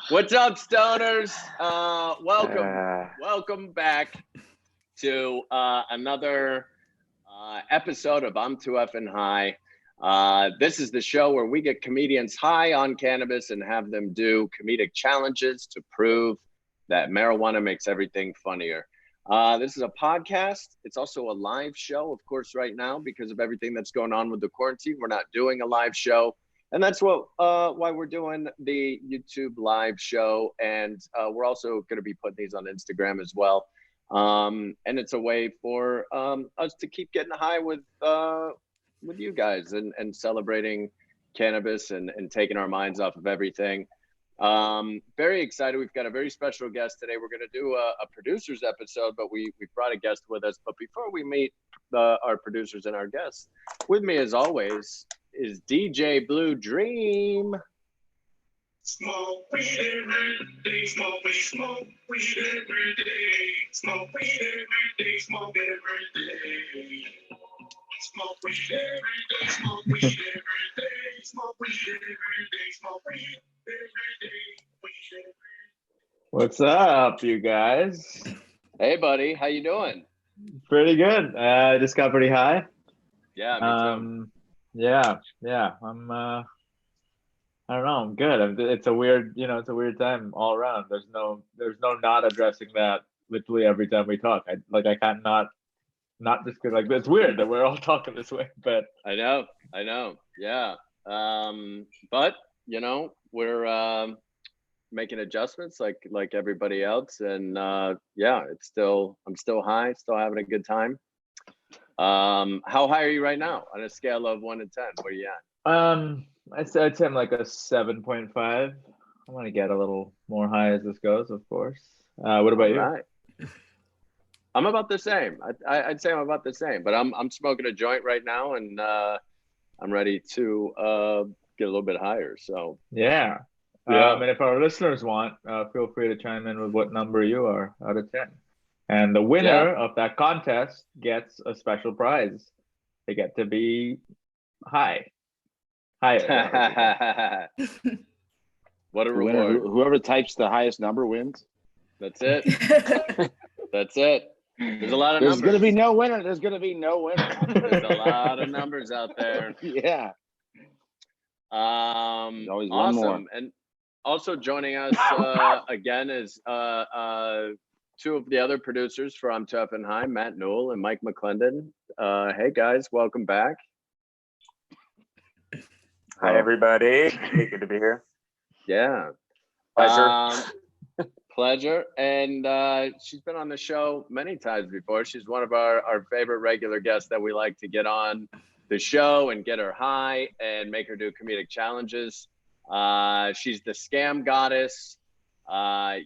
What's up, stoners? Welcome back to another episode of I'm Too Effing High. This is the show where we get comedians high on cannabis and have them do comedic challenges to prove that marijuana makes everything funnier. This is a podcast. It's also a live show, of course, right now, because of everything that's going on with the quarantine. We're not doing a live show. And that's why we're doing the YouTube live show. And we're also going to be putting these on Instagram as well. And it's a way for us to keep getting high with you guys and celebrating cannabis and taking our minds off of everything. Very excited. We've got a very special guest today. We're going to do a producers episode, but we brought a guest with us. But before we meet our producers and our guests, with me as always is DJ Blue Dream. Smoke weed every day, smoke weed every day, smoke weed every day, smoke every day. Smoke weed every day, smoke weed every day, smoke weed every day, smoke weed every day, weed every day. What's up, you guys? Hey, buddy, how you doing? Pretty good. I just got pretty high. Yeah, me too. Yeah. I'm. I don't know. I'm good. It's a weird, it's a weird time all around. There's no not addressing that literally every time we talk. I can't not just because it's weird that we're all talking this way. But I know. Yeah. But we're making adjustments like everybody else, and I'm still high, still having a good time. How high are you right now on a scale of 1 to 10? Where are you at? I'd say I'm like a 7.5. I want to get a little more high as this goes, of course. What about you? Right. I'm about the same. I'd say I'm about the same, but I'm smoking a joint right now, and I'm ready to get a little bit higher. So yeah. And if our listeners want, feel free to chime in with what number you are out of 10. And the winner of that contest gets a special prize. They get to be high. Higher. What a reward. Whoever types the highest number wins. That's it. That's it. There's a lot of numbers. There's going to be no winner. There's a lot of numbers out there. Yeah. Always one awesome. more. And also joining us again is two of the other producers for I'm Too Effing High, Matt Newell and Mike McLendon. Hey guys, welcome back. Hi everybody. Good to be here. Yeah. Pleasure. And she's been on the show many times before. She's one of our favorite regular guests that we like to get on the show and get her high and make her do comedic challenges. She's the scam goddess.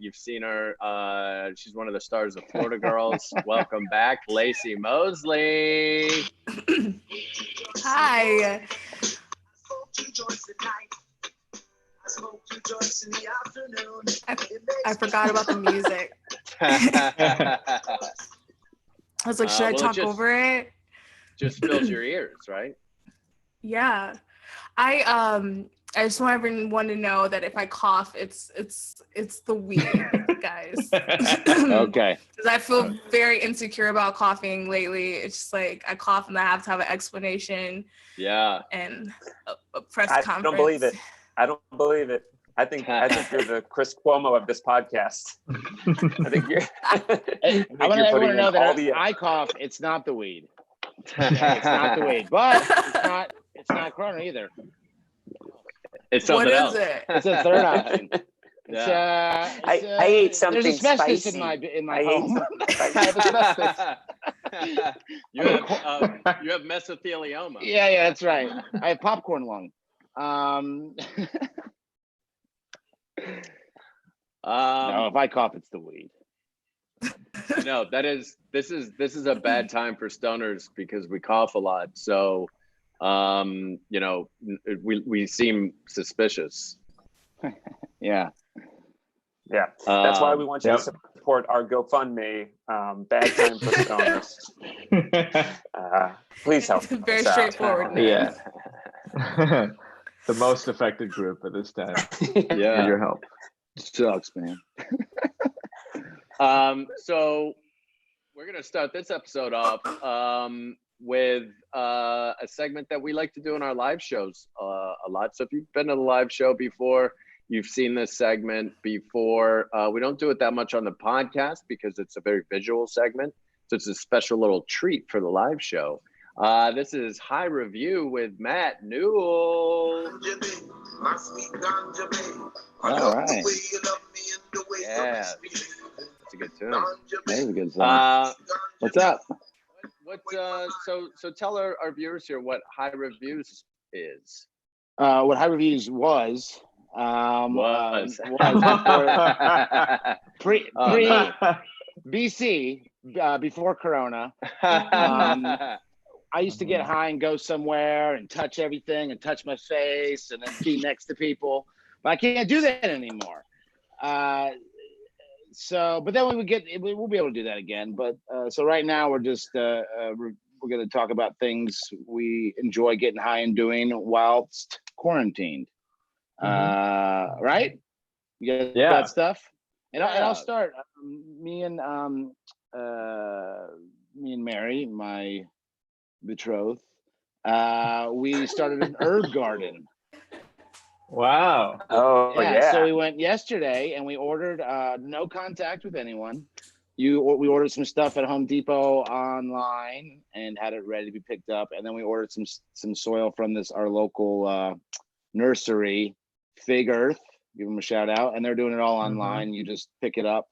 You've seen her. She's one of the stars of Florida Girls. Welcome back, Laci Mosley. Hi. I forgot about the music. I was like, should I talk over it? Just fills your ears, right? Yeah. I just want everyone to know that if I cough, it's the weed, guys. Okay. Because I feel very insecure about coughing lately. It's just like I cough and I have to have an explanation. Yeah. And a press conference. I don't believe it. I think you're the Chris Cuomo of this podcast. I think you're. I want everyone to know that I cough. It's not the weed. It's not the weed, but it's not Corona either. It's something else. What is it? It's a third option. Yeah. I ate something there's asbestos spicy. in my home. I have asbestos. You have mesothelioma. Yeah, that's right. I have popcorn lung. No, if I cough, it's the weed. No, this is a bad time for stoners because we cough a lot. So, we seem suspicious. Yeah. That's why we want you to support our GoFundMe. Bad time for stoners. Please help. Very straightforward. Yeah. the most affected group at this time. Yeah. Need your help. Sucks, man. So we're gonna start this episode off with a segment that we like to do in our live shows a lot. So if you've been to the live show before, you've seen this segment before. We don't do it that much on the podcast because it's a very visual segment. So it's a special little treat for the live show. This is High Review with Matt Newell. All right. Yeah, that's a good tune. That is a good song. What's up? So tell our viewers here what High Reviews is. What High Reviews was pre BC, before Corona. I used to get high and go somewhere and touch everything and touch my face and then be next to people, but I can't do that anymore. But then we'll be able to do that again. But so right now we're just we're going to talk about things we enjoy getting high and doing whilst quarantined. Right? You got that stuff, and I'll start. Me and Mary, my betrothed, we started an herb garden. Wow. Oh yeah. So we went yesterday and we ordered no contact with anyone. We ordered some stuff at Home Depot online and had it ready to be picked up, and then we ordered some soil from our local nursery, Fig Earth. Give them a shout out, and they're doing it all online. You just pick it up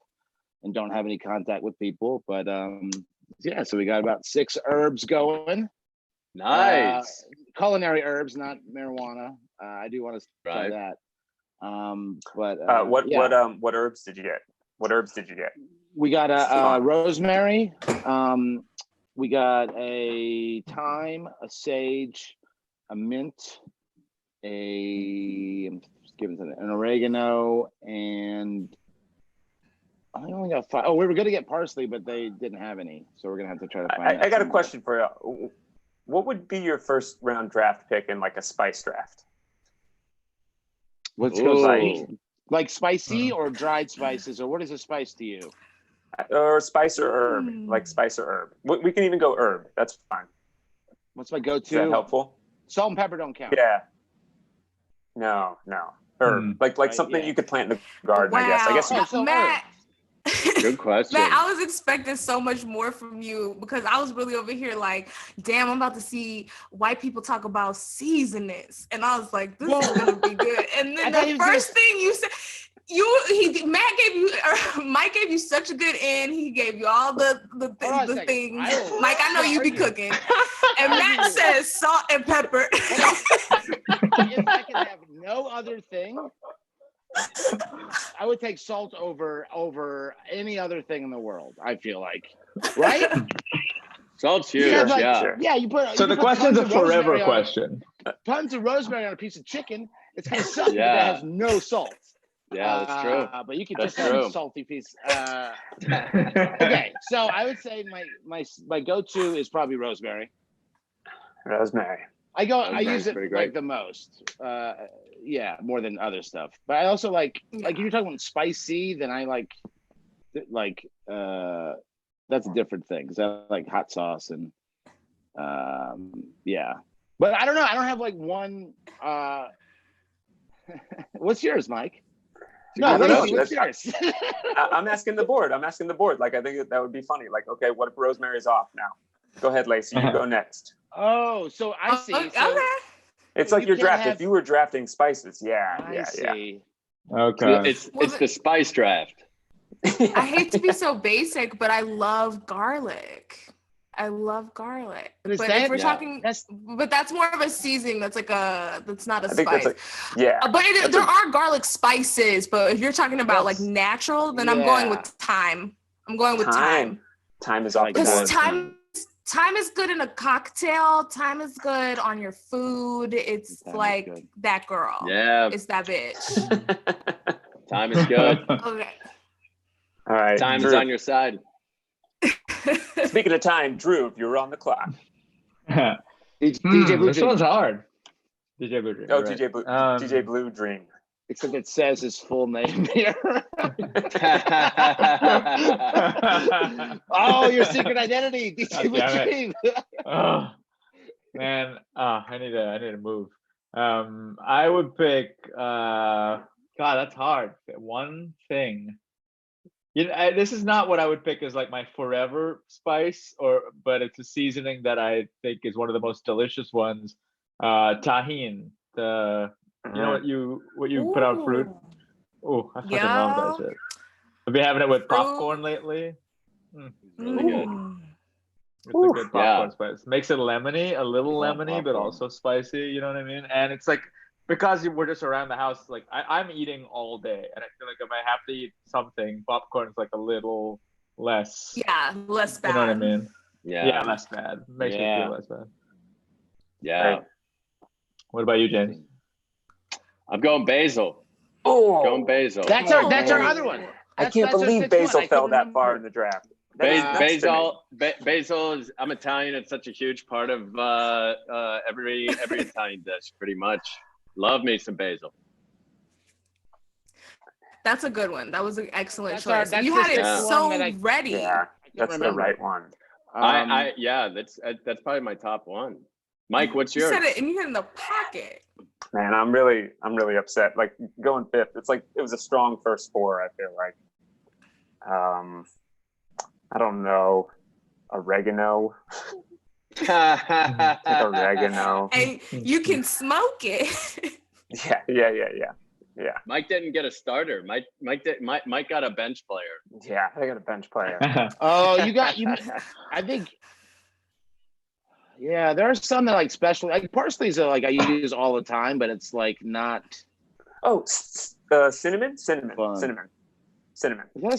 and don't have any contact with people. But so we got about 6 herbs going. Nice. Culinary herbs, not marijuana. I do want to try that. What herbs did you get? What herbs did you get? We got a rosemary. We got a thyme, a sage, a mint, an oregano, and I only got 5. Oh, we were going to get parsley, but they didn't have any, so we're going to have to try to find. I got a question for you. What would be your first round draft pick in like a spice draft? Let's go like spicy or dried spices, or what is a spice to you? Or spice or herb, like spice or herb. We can even go herb. That's fine. What's my go-to? Is that helpful? Salt and pepper don't count. Yeah. No. Herb, like something you could plant in the garden. Wow. I guess. Matt. Good question. Matt, I was expecting so much more from you because I was really over here like, damn, I'm about to see white people talk about seasonings, and I was like, this is gonna be good. And then the first thing you said, Mike gave you such a good end. He gave you all the things. Mike, I know you be cooking. And Matt says salt and pepper. If I could have no other thing, I would take salt over any other thing in the world. I feel like, right? Salt's huge. Yeah, you put. So the question's a forever question. Tons of rosemary on a piece of chicken. It's gonna suck if it has no salt. Yeah, that's true. But you can just have a salty piece. Okay, so I would say my go-to is probably rosemary. Rosemary. I use it like the most. More than other stuff. But I also like if you're talking about spicy, then I like that's a different thing because I like hot sauce and But I don't know. I don't have like one. What's yours, Mike? No, what's yours? I'm asking the board. Like, I think that would be funny. Like, okay, what if Rosemary's off now? Go ahead, Lacey. You go next. Oh, so I see. Okay. It's like your draft. If you were drafting spices, I see. Okay. It's the spice draft. I hate to be so basic, but I love garlic. But if we're talking, but that's more of a seasoning. That's that's not a spice. But there are garlic spices. But if you're talking about like natural, then I'm going with thyme. Thyme is off the board. Because thyme is good in a cocktail. Thyme is good on your food. It's like that girl. Yeah. It's that bitch. Thyme is good. Okay. All right. Thyme is on your side. Speaking of time, Dhruv, you're on the clock. This one's hard. DJ Blue Dream. Oh, right. DJ Blue Dream. Except it says his full name here. Oh, your secret identity, DJ Blue Dream. Oh man, I need to move. I would pick. God, that's hard. One thing. This is not what I would pick as like my forever spice, but it's a seasoning that I think is one of the most delicious ones. Tahine. You know what you put on fruit? Oh, I fucking love that shit. I've been having it with popcorn lately. Really good. It's a good popcorn spice. Makes it lemony, a little lemony, but also spicy. You know what I mean? And it's like, because we're just around the house, like I'm eating all day, and I feel like if I have to eat something, popcorn is like a little less. Yeah, less bad. You know what I mean? Yeah, less bad. Makes me feel less bad. Yeah. Right. What about you, James? I'm going basil. Oh, going basil. That's our other one. I can't believe basil fell that far in the draft. Basil is. I'm Italian. It's such a huge part of every Italian dish, pretty much. Love me some basil. That's a good one. That was an excellent That's choice. You had it so ready. Yeah, that's the right one. That's probably my top one. Mike, what's yours? You said it and you had it in the pocket. Man, I'm really upset. Like going fifth, it's like it was a strong first four. I feel like, I don't know, oregano. Like oregano. And you can smoke it. Yeah. Mike didn't get a starter. Mike got a bench player. Yeah, I got a bench player. Oh, you. I think. Yeah, there are some that like special, like parsley's like I use all the time, but it's like not. Oh, cinnamon. Is that a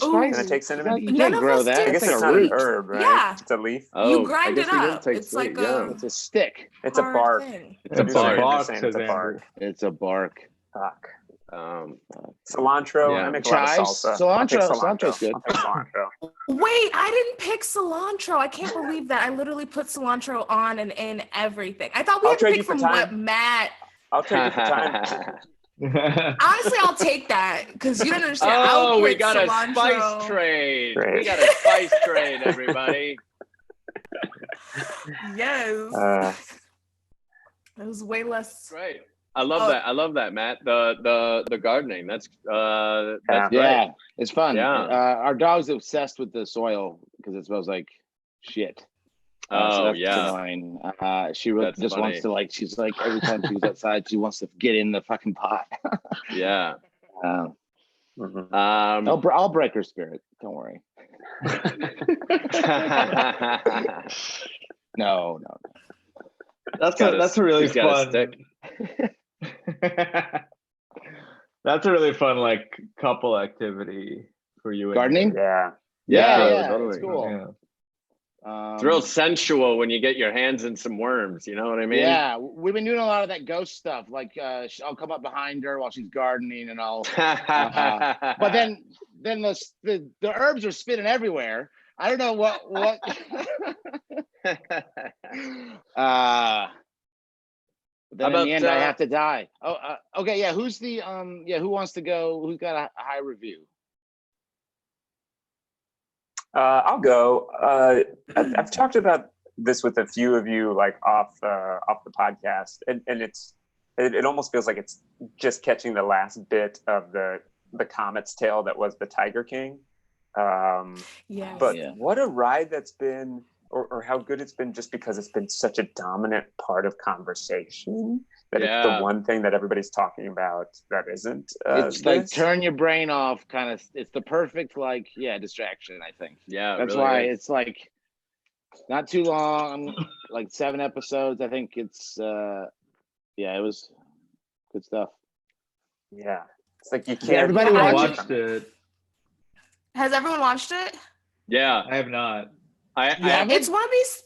spice? Can I take cinnamon? You can't grow that. I guess it's not an herb, right? Yeah. It's a leaf. Oh, you grind it up. It's like it's a stick. It's a bark. It's a bark. It's a bark. Fuck. Cilantro. Yeah. I make a lot of salsa. Cilantro's good. I'll take cilantro. Wait, I didn't pick cilantro. I can't believe that. I literally put cilantro on and in everything. I thought we had to pick from what Matt. I'll trade you for time. Honestly, I'll take that because you don't understand. Oh, we got a spice trade. We got a spice trade, everybody. Yes. It was way less. Great. I love that. I love that, Matt. The gardening. That's great. It's fun. Yeah. Our dog's obsessed with the soil because it smells like shit. So that's annoying. She really just wants to like. She's like every time she's outside, she wants to get in the fucking pot. Yeah. I'll break her spirit. Don't worry. No. That's a really fun. That's a really fun like couple activity for you. Gardening? Yeah, totally. It's cool. Yeah. It's real sensual when you get your hands in some worms. You know what I mean? Yeah, we've been doing a lot of that ghost stuff. Like I'll come up behind her while she's gardening, and I'll. But then the herbs are spitting everywhere. I don't know what. But then in the end, I have to die. Oh, okay. Yeah. Who's the who wants to go? Who's got a high review? I'll go. I've talked about this with a few of you, like off the podcast, and it almost feels like it's just catching the last bit of the comet's tail that was the Tiger King. What a ride that's been. Or how good it's been, just because it's been such a dominant part of conversation that it's the one thing that everybody's talking about that isn't. It's like turn your brain off, kind of. It's the perfect distraction. I think. Yeah, that's really why is. It's like not too long, like 7 episodes. I think it's. It was good stuff. Yeah, it's like you can't. Everybody watched it. Has everyone watched it? Yeah, I have not. It's one of these.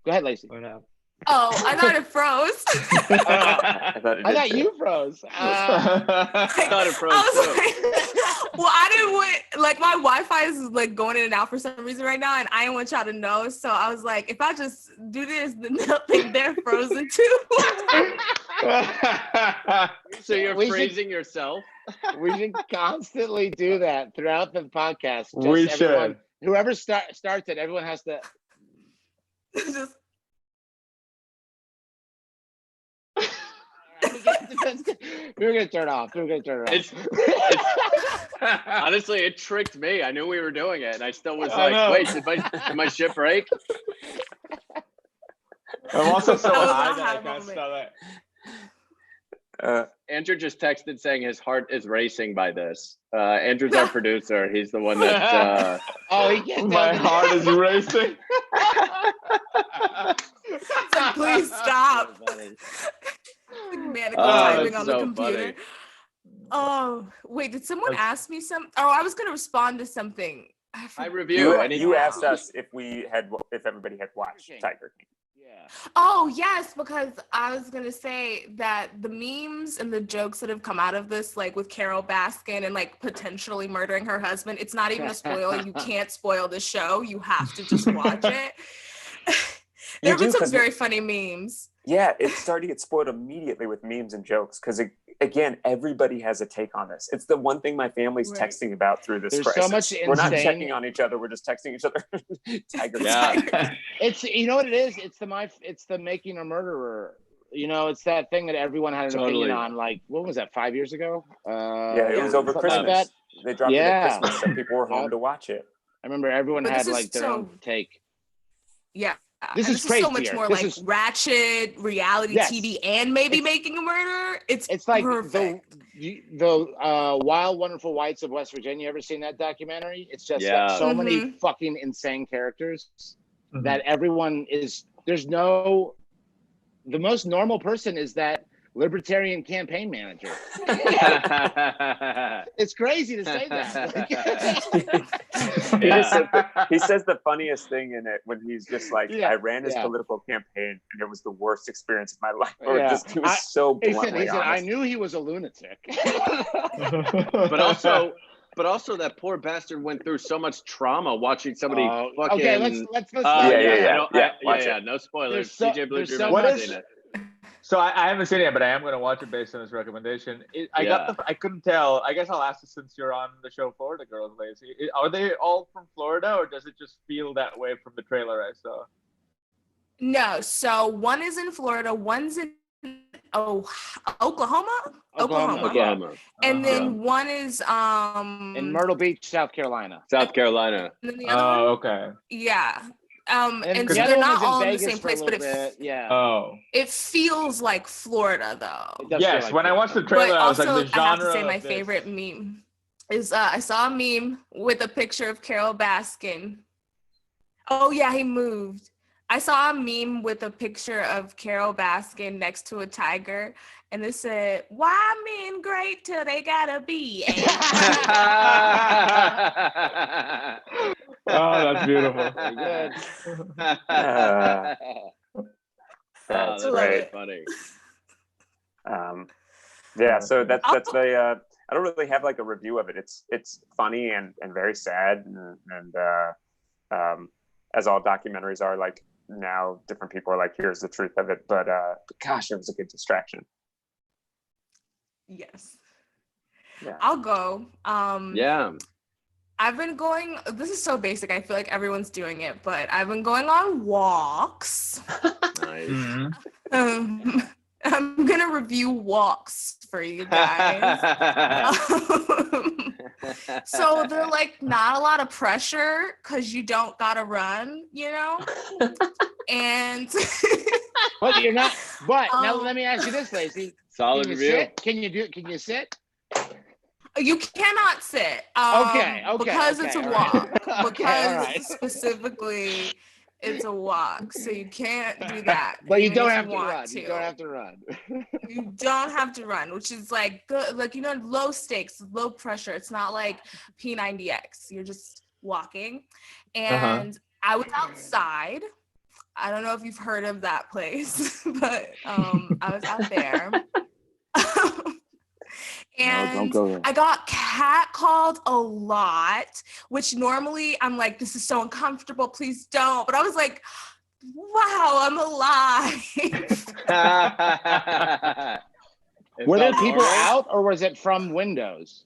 Go ahead, Laci. Oh, I thought it froze. I thought you froze. I thought it froze too. Like, well, I didn't want, like, my Wi-Fi is like going in and out for some reason right now, and I didn't want y'all to know. So I was like, if I just do this, then they'll think they're frozen too. So you're freezing yourself? We should constantly do that throughout the podcast. We should. Whoever starts it, everyone has to. Just. We were gonna turn it off. Honestly, it tricked me. I knew we were doing it, and I still was like, "Wait, did my ship break?" I'm also so high that I can't stop it. Andrew just texted saying his heart is racing by this. Andrew's our producer. He's the one that. My heart is racing. So please stop. Manically typing on the computer. Funny. Oh, wait, did someone ask me something? Oh, I was going to respond to something. I review. You asked us if everybody had watched Tiger King. Yeah. Oh, yes, because I was going to say that the memes and the jokes that have come out of this, like with Carol Baskin and like potentially murdering her husband, it's not even a spoiler. You can't spoil the show. You have to just watch it. There have been some very funny memes. Yeah, it's starting to get spoiled immediately with memes and jokes because, again, everybody has a take on this. It's the one thing my family's texting about through this crisis. So much insane. We're not checking on each other. We're just texting each other. Tiger. Yeah. It's, you know what it is? It's the Making a Murderer. You know, it's that thing that everyone had an opinion on. Like, what was that? 5 years ago? It was over Christmas. Like they dropped it at Christmas, so people were home to watch it. I remember everyone had like their own take. Yeah. This is so much more like ratchet reality TV and maybe Making a Murderer. It's like perfect. The Wild Wonderful Whites of West Virginia. Ever seen that documentary? It's just got so many fucking insane characters that everyone is. There's no. The most normal person is that libertarian campaign manager. It's crazy to say that. He says the funniest thing in it when he's just like, I ran his political campaign and it was the worst experience of my life. Or he was so bluntly he said, honest. I knew he was a lunatic. But also that poor bastard went through so much trauma watching somebody fucking. Okay, let's no spoilers. CJ Blue Dream hasn't seen it. So I haven't seen it, but I am going to watch it based on his recommendation. I couldn't tell. I guess I'll ask you since you're on the show Florida Girls, Laci. Are they all from Florida, or does it just feel that way from the trailer I saw? No. So one is in Florida, one's in Oklahoma. And then one is in Myrtle Beach, South Carolina. And then the other one, okay. Yeah. And so they're not all in the Vegas same place, but it feels like Florida though. Yes, like when I watched the trailer, but I was also, like, the genre I have to say my of favorite meme is I saw a meme with a picture of Carol Baskin. Oh yeah, he moved. I saw a meme with a picture of Carol Baskin next to a tiger, and it said, "Why men great till they gotta be?" Oh, that's beautiful. Very good. That's great. Funny. So that's the. I don't really have like a review of it. It's funny and very sad, and as all documentaries are, like now different people are like, here's the truth of it. But gosh, it was a good distraction. Yes. Yeah. I'll go. Yeah. I've been going, this is so basic, I feel like everyone's doing it, but I've been going on walks. Nice. I'm going to review walks for you guys. So they're like not a lot of pressure because you don't got to run, you know? And but you're not, but now let me ask you this, Laci. Solid review. Can you sit? You cannot sit. Because it's a walk. Because specifically it's a walk. So you can't do that. But you don't have to run. You don't have to run. You don't have to run, which is like good, like, you know, low stakes, low pressure. It's not like P90X. You're just walking. And I was outside. I don't know if you've heard of that place, but I was out there. And no, don't go there. I got catcalled a lot, which normally I'm like, this is so uncomfortable, please don't. But I was like, wow, I'm alive. Were there people out, or was it from windows?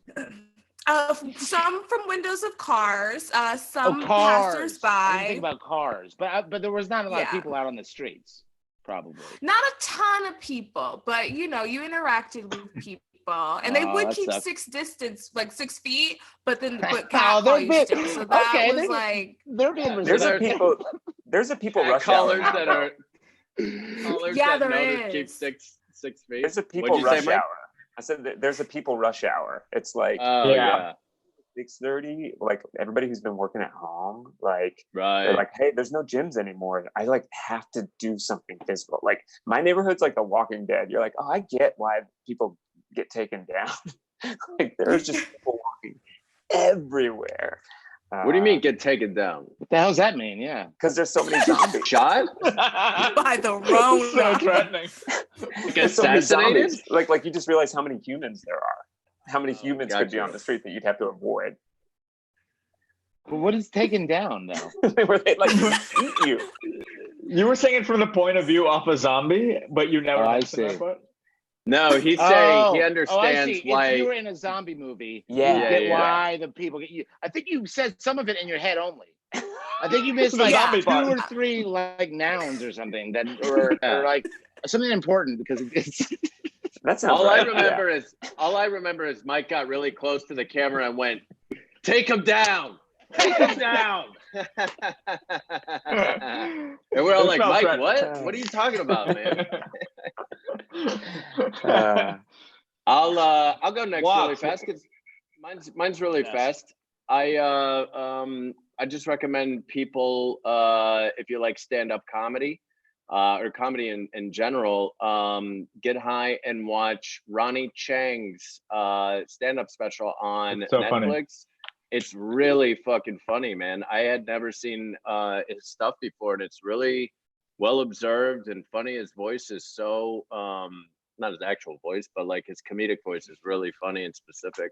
Some from windows of cars, some cars. passersby. I didn't think about cars, but there was not a lot of people out on the streets, probably. Not a ton of people, but you interacted with people. And they would keep 6 distance, like 6 feet, but catcall you still. So that was like they're being there's a people rush callers hour. that are callers yeah, that there know to is. keep 6 feet. There's a people rush hour. I said that there's a people rush hour. It's like 6:30. Like everybody who's been working at home, like they're like, hey, there's no gyms anymore. I like have to do something physical. Like my neighborhood's like The Walking Dead. You're like, oh, I get why people get taken down. Like there's just people walking everywhere. What do you mean get taken down? What the hell does that mean? Yeah, because there's so many zombies. Shot by the Rona. So threatening. There's so many zombies. Like you just realize how many humans there are. How many humans could be on the street that you'd have to avoid. But what is taken down though? Where they like eat you. You were saying it from the point of view of a zombie, but you never mentioned that part? No, he's saying he understands why. If you were in a zombie movie, you get why the people get you. I think you said some of it in your head only. I think you missed like 2 or 3 like nouns or something that or like something important because it's. That's all I remember is Mike got really close to the camera and went, "Take him down, take him down." And we're all like, Mike, what? What are you talking about, man? I'll go next really fast because mine's really fast. I just recommend people if you like stand-up comedy or comedy in general, get high and watch Ronny Chang's stand-up special on Netflix. Funny. It's really fucking funny, man. I had never seen his stuff before, and it's really well observed and funny. His voice is so not his actual voice, but like his comedic voice is really funny and specific.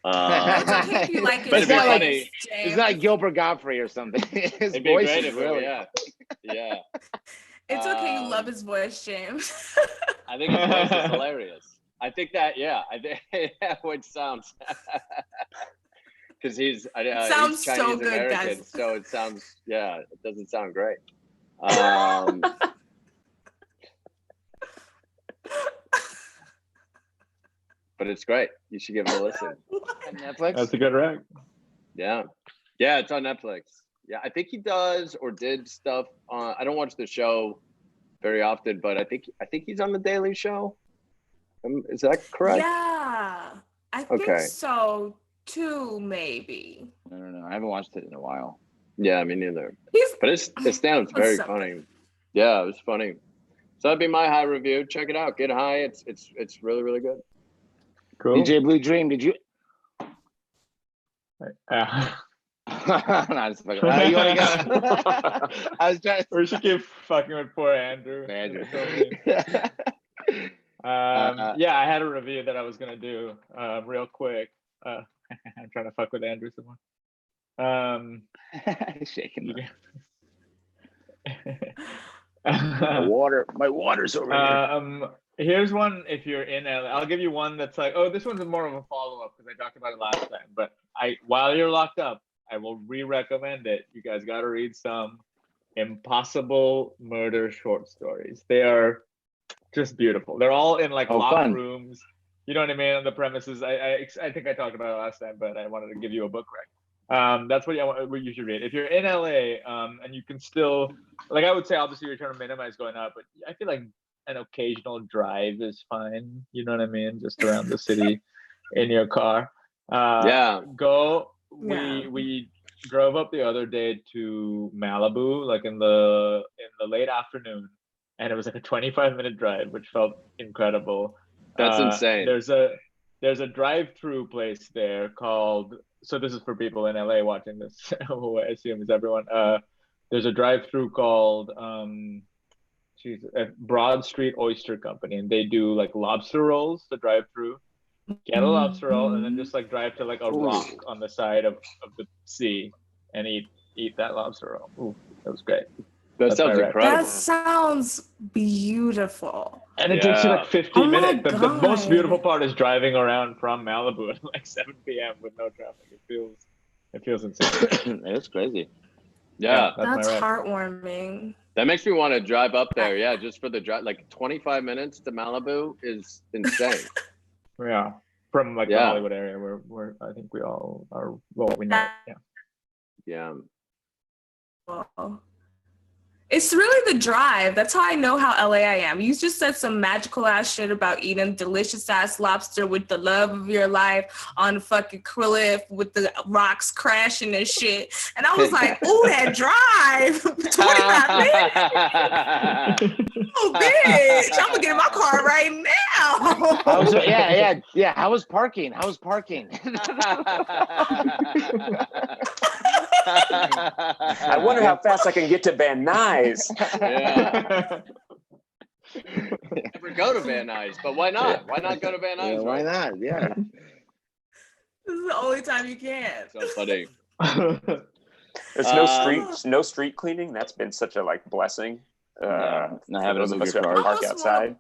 You like it. It's not like it's not Gilbert Godfrey or something. His voice is really yeah. It's okay. You love his voice, James. I think his voice is hilarious. I think that which sounds because he's sounds he's Chinese so good, American, guys. so it sounds it doesn't sound great. But it's great. You should give it a listen. On Netflix. That's a good rec. Yeah, it's on Netflix. Yeah, I think he does or did stuff on. I don't watch the show very often, but I think he's on the Daily Show. Is that correct? Yeah, I think so too. Maybe. I don't know. I haven't watched it in a while. Yeah, me neither. But his stand-up's very funny. Yeah, it was funny. So that'd be my high review. Check it out. Get high. It's really, really good. Cool. DJ Blue Dream, did you? No, just fucking. You want to go? I was trying. We should keep fucking with poor Andrew. Yeah, I had a review that I was gonna do real quick. I'm trying to fuck with Andrew some more. Shaking. My water's over here. Here's one. If you're in LA, I'll give you one that's like, this one's more of a follow-up because I talked about it last time. But while you're locked up, I will re-recommend it. You guys got to read some Impossible Murder short stories. They are just beautiful. They're all in like locked rooms. You know what I mean? On the premises. I think I talked about it last time, but I wanted to give you a book rec. That's what you should read. If you're in LA, and you can still, like I would say, obviously you're trying to minimize going out, but I feel like an occasional drive is fine. You know what I mean? Just around the city in your car. We drove up the other day to Malibu, like in the late afternoon, and it was like a 25-minute drive, which felt incredible. That's insane. There's a drive-through place there called. So this is for people in LA watching this, who I assume is everyone. there's a drive-through called Broad Street Oyster Company, and they do like lobster rolls. The drive-through, get a lobster roll, and then just like drive to like a rock on the side of the sea and eat that lobster roll. Ooh, that was great. That sounds incredible. That sounds beautiful. And it takes you like 15 minutes. The most beautiful part is driving around from Malibu at like 7 p.m. with no traffic. It feels insane. It's crazy. Yeah, that's heartwarming. That makes me want to drive up there. Yeah, just for the drive, like 25 minutes to Malibu is insane. Yeah, from like the Hollywood area where I think we all are. Well, we know. Yeah. Well, it's really the drive. That's how I know how LA I am. You just said some magical ass shit about eating delicious ass lobster with the love of your life on a fucking cliff with the rocks crashing and shit. And I was like, ooh, that drive. 25 minutes. Oh, bitch. I'm gonna get in my car right now. Yeah. How was parking? I wonder how fast I can get to Van Nuys. Yeah. Never go to Van Nuys, but why not? Why not go to Van Nuys? Yeah, why not? Yeah. This is the only time you can. So funny. There's no street cleaning. That's been such a like blessing. Not having those of us who have to park outside.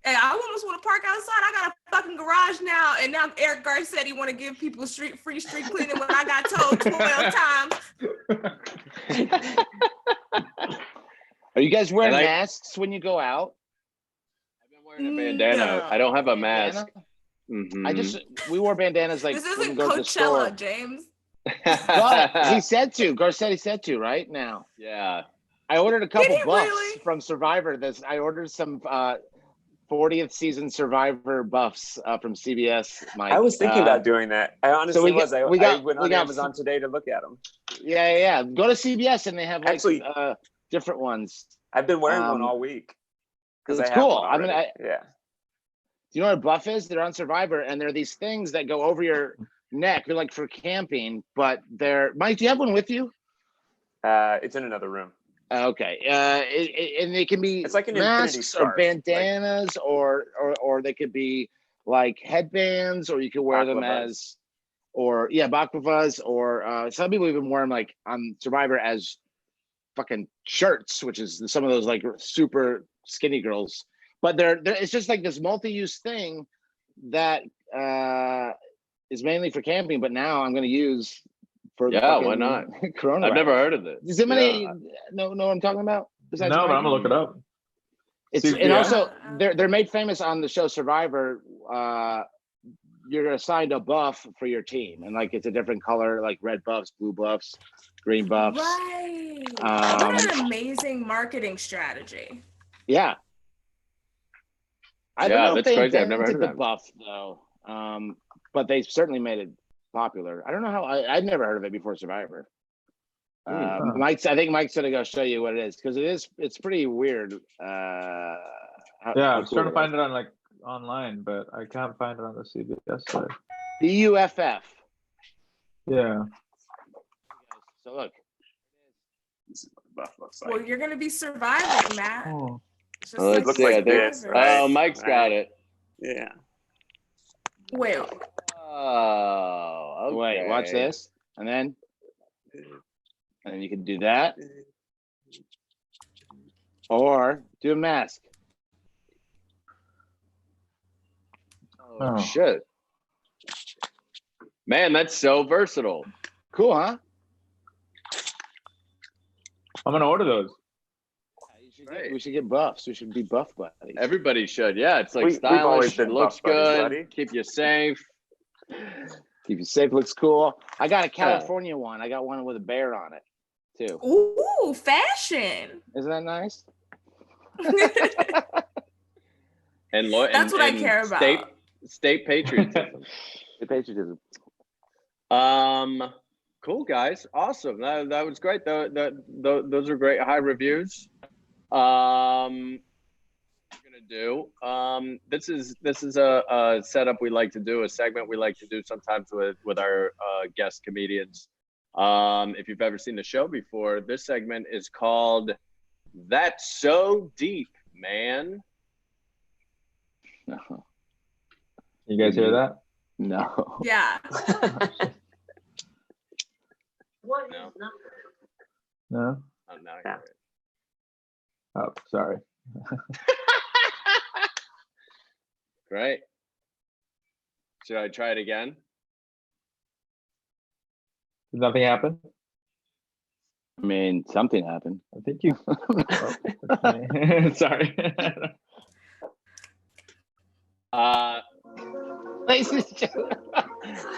Hey, I almost want to park outside. I got a fucking garage now, and now Eric Garth said he want to give people free street cleaning when I got told 12 times. Are you guys wearing masks when you go out? I've been wearing a bandana. No. I don't have a mask. Mm-hmm. We wore bandanas like this isn't Coachella, James. But he said to. Garth said he said to right now. Yeah. I ordered a couple buffs from Survivor. I ordered some 40th season Survivor buffs from CBS. Mike. I was thinking about doing that. I honestly was. I went on Amazon today to look at them. Yeah. Go to CBS and they have like different ones. I've been wearing one all week. It's cool. I mean, do you know what a buff is? They're on Survivor, and they're these things that go over your neck. They're like for camping, but they're. Mike, do you have one with you? It's in another room. Okay. And they can be it's like an masks or bandanas, or they could be like headbands, or you could wear them as, baklavas, or some people even wear them like on Survivor as fucking shirts, which is some of those like super skinny girls. But they're it's just like this multi-use thing that is mainly for camping. But now I'm going to use. Why not? Coronavirus. I've never heard of this. Does anybody know what I'm talking about? No, but I'm gonna look it up. And also they're made famous on the show Survivor. You're assigned a buff for your team, and like it's a different color, like red buffs, blue buffs, green buffs. Right. What an amazing marketing strategy. Yeah. I don't know if that's crazy. I've never heard of the that. Buff though, but they certainly made it popular. I don't know how. I'd never heard of it before Survivor. I think Mike's gonna go show you what it is, because it's pretty weird. I was trying to find it on like online, but I can't find it on the CBS side. BUFF. Yeah. So look, this is what the buff looks like. Well, you're gonna be surviving, Matt. Oh. Let's look see. like this, right? Oh, Mike's got it. Yeah. Wait. Oh, okay. Wait, watch this, and then you can do that, or do a mask. Oh shit, man, that's so versatile. Cool, huh? I'm gonna order those. We should get buffs. We should be buff buddies. Everybody should. Yeah, it's like We've always stylish. been Looks buff buddies, good. buddy. Keep you safe. Keep you safe. Looks cool. I got a California one. I got one with a bear on it too. Ooh, fashion. Isn't that nice? That's what I care about. State patriotism. The patriotism. Cool guys, awesome. That was great. Those are great high reviews. We're gonna do. This is a setup we like to do, a segment we like to do sometimes with our guest comedians. If you've ever seen the show before, this segment is called That's So Deep, Man. You guys hear that? No. Yeah. What No. is number? No? Oh, now I Yeah. hear it. Oh, sorry. Great. Should I try it again? Did nothing happen? I mean, something happened. I think you. Oh, that's me. Sorry.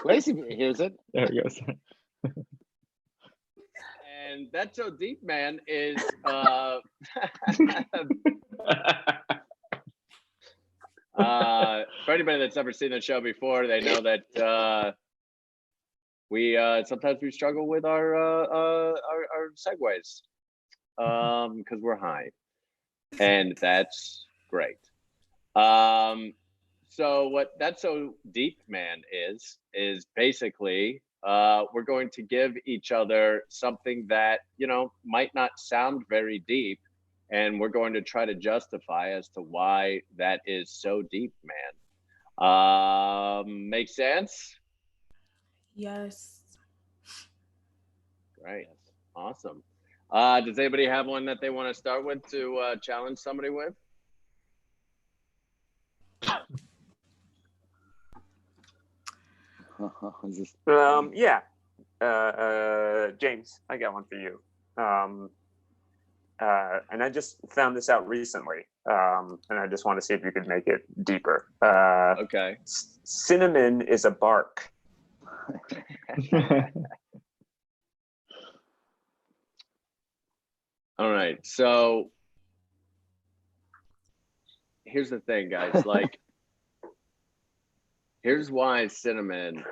Laci hears it. There it goes. And That's So Deep, Man is for anybody that's ever seen the show before, they know that we sometimes we struggle with our segues because we're high, and that's great. So what That's So Deep, Man is basically we're going to give each other something that, you know, might not sound very deep, and we're going to try to justify as to why that is so deep, man. Make sense? Yes. Great. Awesome. Does anybody have one that they want to start with to challenge somebody with? Yeah. James, I got one for you. And I just found this out recently, and I just want to see if you could make it deeper. Okay. Cinnamon is a bark. All right. So here's the thing, guys. Like, here's why cinnamon.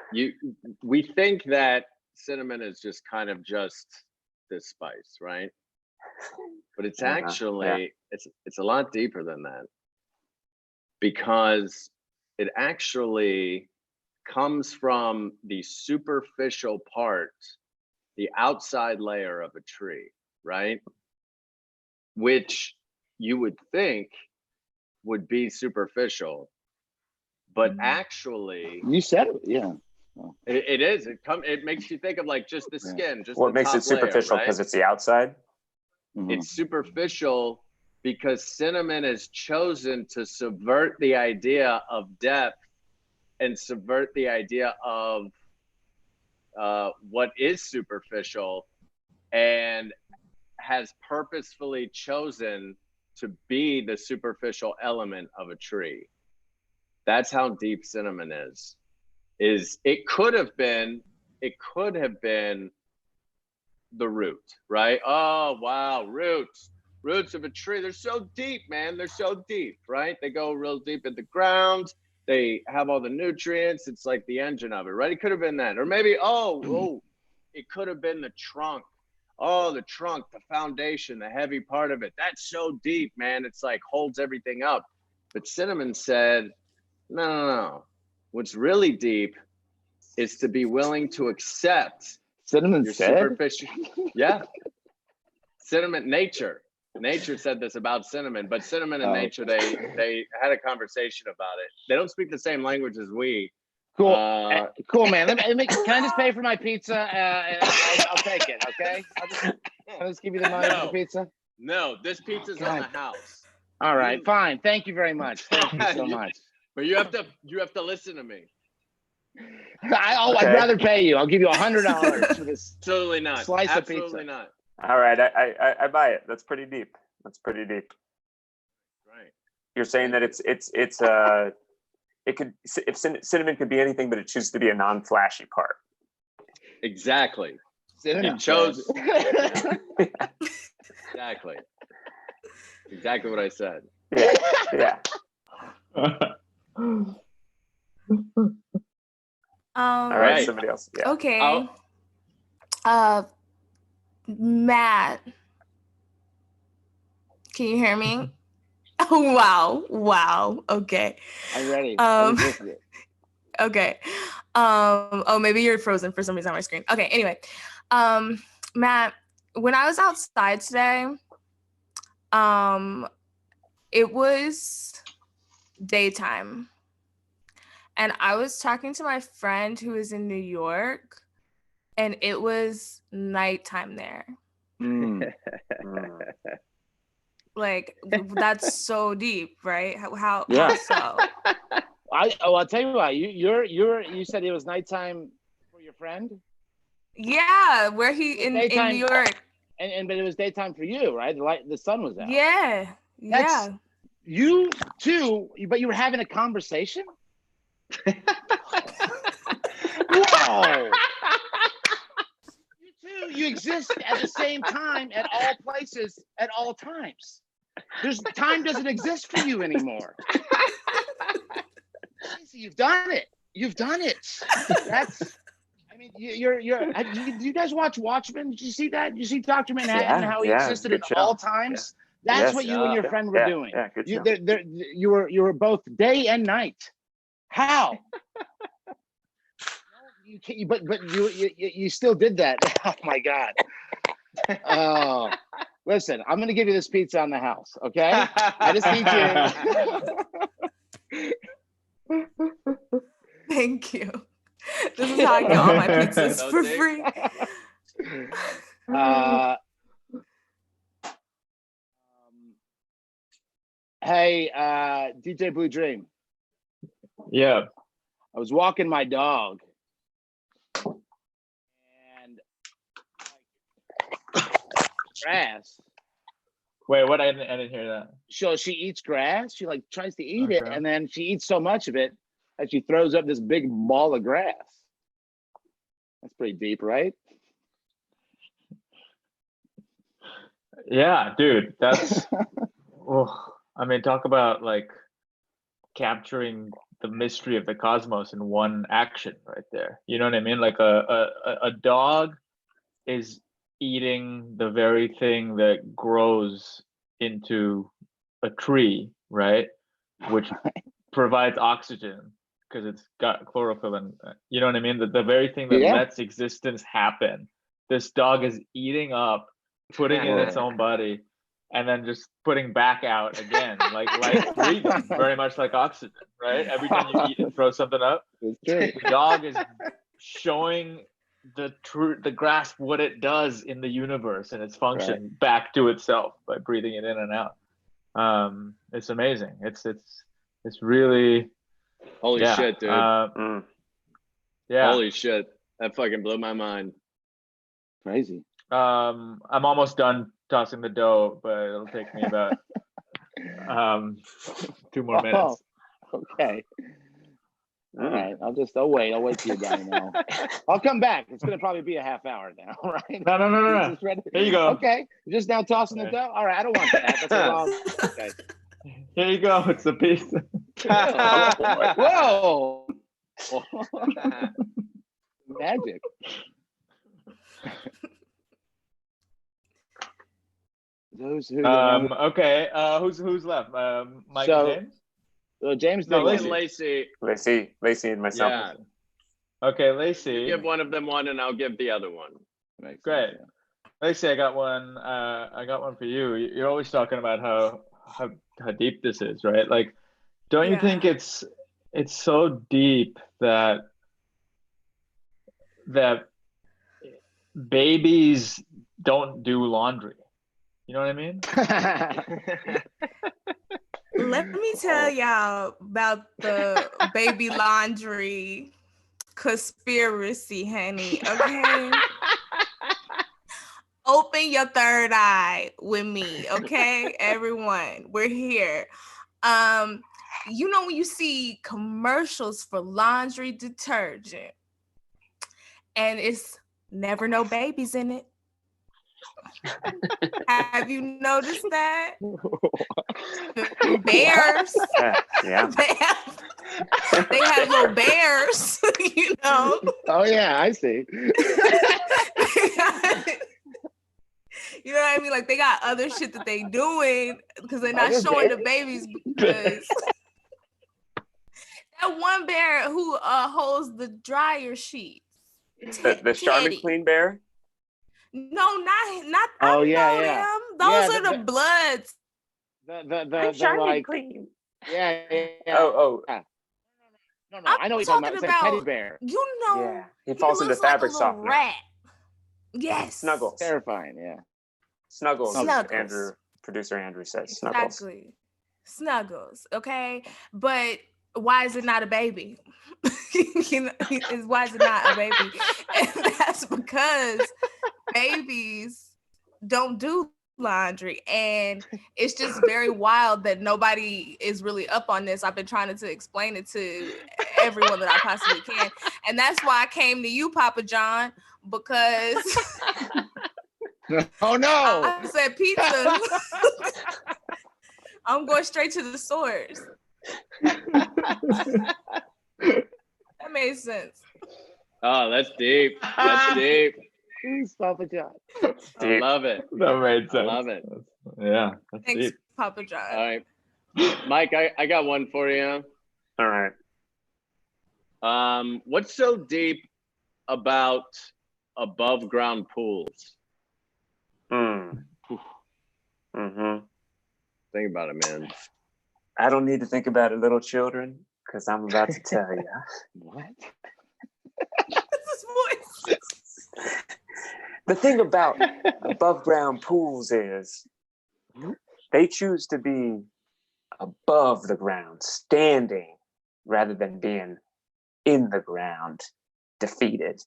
We think that cinnamon is just kind of just this spice, right? But it's actually it's a lot deeper than that, because it actually comes from the superficial part, the outside layer of a tree, right? Which you would think would be superficial, but actually You said it, yeah. it is. It makes you think of like just the skin, just Well, the it makes top it superficial layer, because right? it's the outside. It's superficial because cinnamon has chosen to subvert the idea of depth and subvert the idea of what is superficial, and has purposefully chosen to be the superficial element of a tree. That's how deep cinnamon is. It could have been the root, right? Oh wow, roots of a tree, they're so deep, man. They're so deep, right? They go real deep in the ground. They have all the nutrients. It's like the engine of it, right? It could have been that. Or maybe it could have been the trunk. Oh, the trunk, the foundation, the heavy part of it. That's so deep, man. It's like holds everything up. But cinnamon said, no. What's really deep is to be willing to accept Cinnamon your said? superficial. Yeah. Cinnamon, nature said this about cinnamon, but cinnamon and nature, they had a conversation about it. They don't speak the same language as we. Cool. Cool, man. Can I just pay for my pizza? And I'll take it, okay? I'll just give you the money for the pizza. No, this pizza's on the house. All right, fine. Thank you very much. Thank you so much. But you have to listen to me. I'd rather pay you. I'll give you $100 for this. Absolutely not. Slice of pizza. Absolutely not. All right, I buy it. That's pretty deep. Right. You're saying that cinnamon could be anything, but it chooses to be a non-flashy part. Exactly. Cinnamon it chose. Exactly what I said. Yeah. All right, somebody else. Yeah. Okay. Matt, can you hear me? Oh wow. Okay. I'm ready. Okay. Oh, maybe you're frozen for some reason on my screen. Okay, anyway. Matt, when I was outside today, it was daytime. And I was talking to my friend who is in New York, and it was nighttime there. Like, that's so deep, right? How so? I'll tell you what. You said it was nighttime for your friend. Yeah, where he in New York, and but it was daytime for you, right? The sun was out. Yeah, yeah. You too, but you were having a conversation. Whoa! You too. You exist at the same time at all places at all times. Time doesn't exist for you anymore. You've done it. You've done it. That's. I mean, you're. Do you guys watch Watchmen? Did you see that? Did you see Dr. Manhattan? How he existed at all times. Yeah. That's what you and your friend were doing. Yeah, you were both day and night. How? You can't, but you still did that. Oh my God. Oh, listen, I'm gonna give you this pizza on the house, okay? I just need you. Thank you. This is how I get all my pizzas for free. Hey, DJ Blue Dream. Yeah. I was walking my dog, and grass. Wait, what? I didn't hear that. So she eats grass. She like tries to eat it, and then she eats so much of it that she throws up this big ball of grass. That's pretty deep, right? Yeah, dude. That's. I mean, talk about like capturing the mystery of the cosmos in one action right there. You know what I mean? Like a dog is eating the very thing that grows into a tree, right? Which provides oxygen because it's got chlorophyll and you know what I mean? The very thing that lets existence happen. This dog is eating up, putting in its own body, and then just putting back out again, like breathing, very much like oxygen, right? Every time you eat and throw something up, the dog is showing the grasp what it does in the universe and its function back to itself by breathing it in and out. It's amazing. It's really holy shit, dude. Yeah. Holy shit. That fucking blew my mind. Crazy. I'm almost done tossing the dough, but it'll take me about 2 more minutes. Okay. All right. I'll wait. I'll wait till you're done now. I'll come back. It's gonna probably be a half hour now, right? No. Here you go. Okay. You're just now tossing the dough? All right, I don't want that. That's a long. Okay. Here you go. It's the pizza. Whoa. Magic. Okay. Who's left? Mike and James? James. No, Laci. Laci and myself. Yeah. Okay, Laci. You give one of them one, and I'll give the other one. Great. Laci, I got one. I got one for you. You're always talking about how deep this is, right? Like, don't you think it's so deep that babies don't do laundry? You know what I mean? Let me tell y'all about the baby laundry conspiracy, honey. Okay. Open your third eye with me, okay? Everyone, we're here. You know when you see commercials for laundry detergent and it's never no babies in it. Have you noticed that? Bears. Yeah. They have little bears, you know. Oh yeah, I see. You know what I mean? Like they got other shit that they doing because they're not showing the babies because one bear who holds the dryer sheets. The Charmin Clean bear? No, not. Oh, I yeah, know yeah. them. Those are the Bloods. The Charmin Clean. Yeah. Oh. Yeah. No. I'm I know what you're talking about. It's like teddy bear. You know. Yeah. He falls into fabric like a softener. Rat. Yes. Snuggles. Terrifying. Yeah. Snuggles. Snuggles. Producer Andrew says Snuggles. Exactly. Snuggles. Okay, but why is it not a baby? Why is it not a baby? And that's because babies don't do laundry, and it's just very wild that nobody is really up on this. I've been trying to explain it to everyone that I possibly can, and that's why I came to you, Papa John, because oh no, I said pizza. I'm going straight to the source. That made sense. Oh, that's deep. That's deep. Papa John. I love it. That made sense. I love it. Yeah. That's Thanks, deep. Papa John. All right. Mike, I got one for you. All right. What's so deep about above ground pools? Think about it, man. I don't need to think about it, little children, because I'm about to tell you. What? This voice. The thing about above ground pools is they choose to be above the ground, standing, rather than being in the ground, defeated.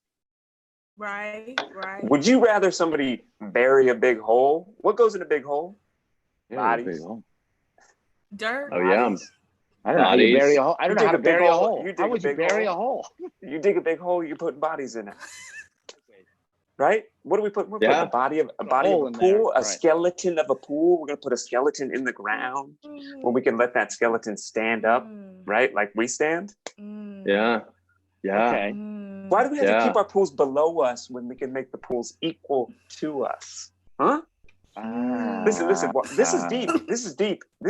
Right. Would you rather somebody bury a big hole? What goes in a big hole? Yeah, Bodies. Dirt. Oh yeah. I don't know how you bury a hole. I don't know how to bury a hole. You dig How would you bury a hole? You dig a big hole, you put bodies in it. Right? What do we put? We're putting a body of a pool, a skeleton of a pool. We're gonna put a skeleton in the ground where we can let that skeleton stand up, right? Like we stand. Yeah. Okay. Why do we have to keep our pools below us when we can make the pools equal to us? Huh? Listen. This is deep. This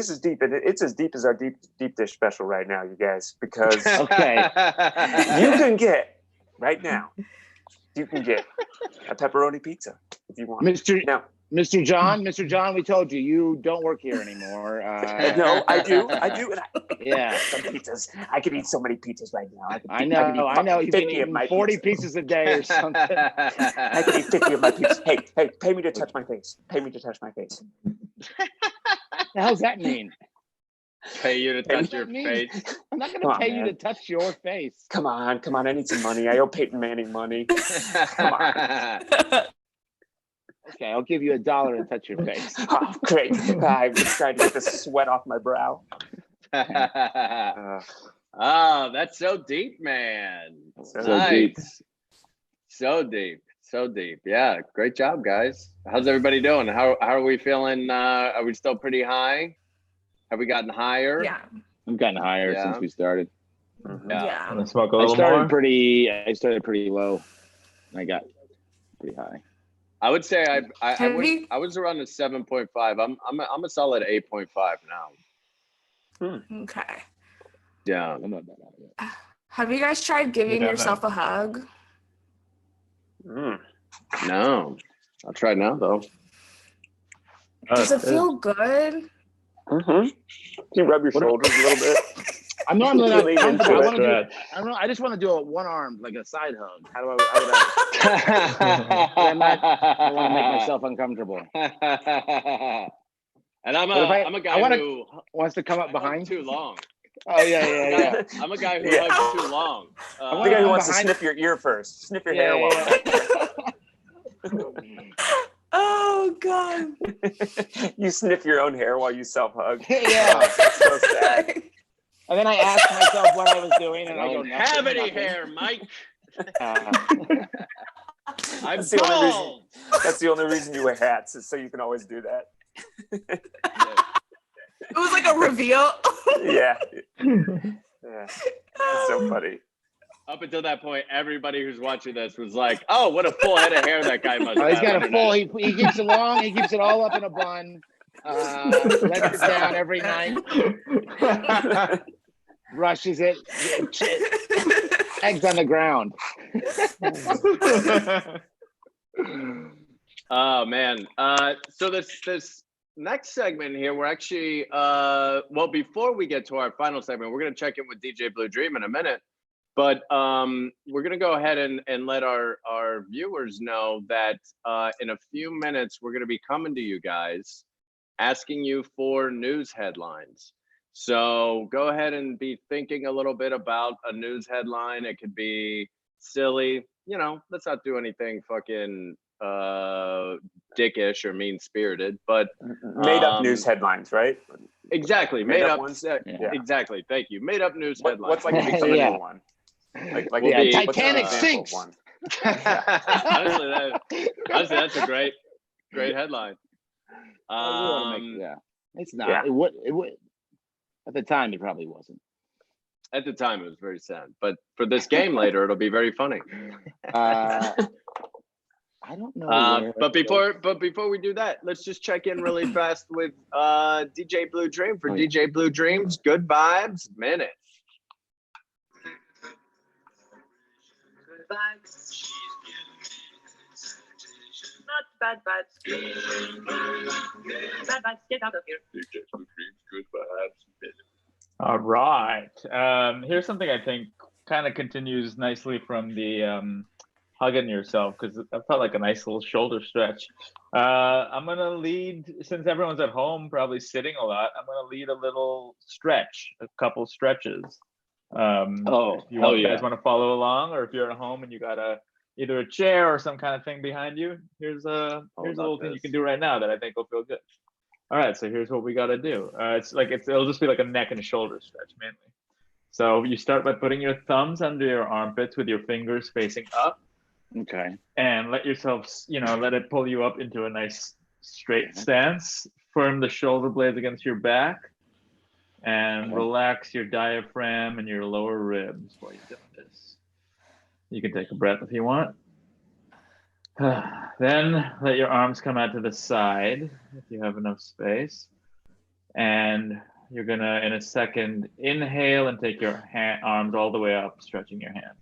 is deep, and it's as deep as our deep dish special right now, you guys. Because you can get right now. You can get a pepperoni pizza if you want. Mr. John, we told you don't work here anymore. No, I do. And yeah, some pizzas. I could eat so many pizzas right now. I know. You've been eating 40 pizzas a day or something. I could eat 50 of my pizzas. Hey, pay me to touch my face. The hell's that mean? Pay you to touch your face. I'm not going to pay you to touch your face. Come on. I need some money. I owe Peyton Manning money. Come on. Okay, I'll give you $1 and touch your face. Oh, great. I'm just trying to get the sweat off my brow. Oh, that's so deep, man. So deep. Yeah, great job, guys. How's everybody doing? How are we feeling? Are we still pretty high? Have we gotten higher? Yeah. I've gotten higher since we started. Yeah. Want to smoke a little I started more? pretty low. I got pretty high. I would say I was around a 7.5. I'm a solid 8.5 now. Okay. Yeah. I'm not that high. Have you guys tried giving yourself a hug? No. I'll try now though. Does it feel good? Can you rub your shoulders a little bit? I'm normally not comfortable. it. I just want to do a one arm, like a side hug. How do I want to make myself uncomfortable. And I'm a guy who wants to come up behind too long. Oh yeah. I'm a guy who hugs too long. I'm the guy who wants to sniff your ear first. Sniff your hair while. Oh God! You sniff your own hair while you self-hug. Yeah, that's so sad. And then I asked myself what I was doing, and I don't have any hair, Mike. I'm bald. That's the only reason you wear hats, is so you can always do that. It was like a reveal. Yeah. It's so funny. Up until that point, everybody who's watching this was like, "Oh, what a full head of hair that guy must have." He's got a full. He keeps it long. He keeps it all up in a bun. Lets it down every night. rushes it, eggs on the ground. Oh man. So this next segment here, we're actually well, before we get to our final segment, we're gonna check in with DJ Blue Dream in a minute. But we're gonna go ahead and let our viewers know that in a few minutes we're gonna be coming to you guys asking you for news headlines. So go ahead and be thinking a little bit about a news headline. It could be silly, you know, let's not do anything fucking dickish or mean-spirited, but made up news headlines, right? Exactly, made up ones. Exactly, thank you. Made up news headlines. What's like an example one? Like Titanic sinks. Honestly, that's a great headline. It's not. It would. At the time, it probably wasn't. At the time, it was very sad. But for this game later, it'll be very funny. I don't know. But before we do that, let's just check in really fast with DJ Blue Dream for DJ Blue Dream's Good Vibes Minute. Good vibes. Not bad vibes. Bad vibes, get out of here. DJ Blue Dream's Good Vibes Minute. All right. Here's something I think kind of continues nicely from the hugging yourself, because I felt like a nice little shoulder stretch. I'm going to lead, since everyone's at home, probably sitting a lot, I'm going to lead a little stretch, a couple stretches. If you guys want to follow along, or if you're at home and you got either a chair or some kind of thing behind you, here's a little thing you can do right now that I think will feel good. All right, so here's what we got to do. It'll just be like a neck and shoulder stretch mainly. So you start by putting your thumbs under your armpits with your fingers facing up. Okay. And let yourself, let it pull you up into a nice straight stance. Firm the shoulder blades against your back, and relax your diaphragm and your lower ribs while you're doing this. You can take a breath if you want. Then let your arms come out to the side if you have enough space. And you're gonna, in a second, inhale and take your arms all the way up, stretching your hands.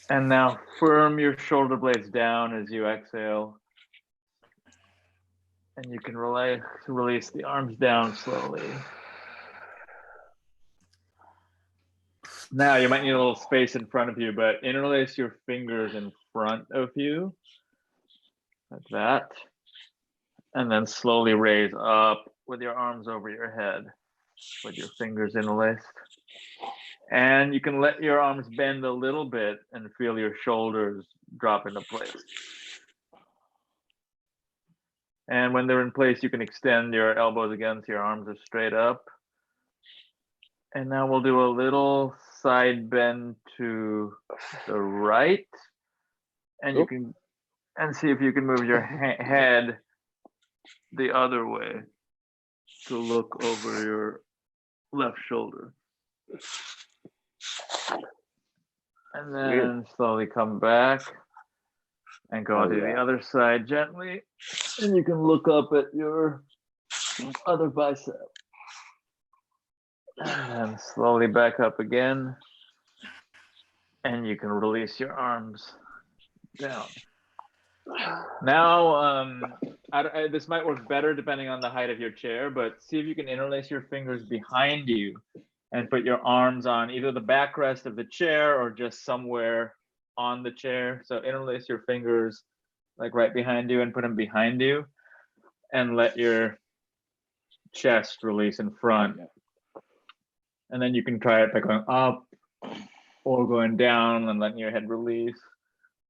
And now firm your shoulder blades down as you exhale. And you can release the arms down slowly. Now you might need a little space in front of you, but interlace your fingers in front of you, like that. And then slowly raise up with your arms over your head, with your fingers interlaced. And you can let your arms bend a little bit and feel your shoulders drop into place. And when they're in place, you can extend your elbows again so your arms are straight up. And now we'll do a little side bend to the right. And you can, see if you can move your head the other way to look over your left shoulder. And then slowly come back and go to the other side gently. And you can look up at your other bicep. And slowly back up again. And you can release your arms down. Now, this might work better depending on the height of your chair, but see if you can interlace your fingers behind you and put your arms on either the backrest of the chair or just somewhere on the chair. So interlace your fingers like right behind you and put them behind you, and let your chest release in front. And then you can try it by going up or going down and letting your head release,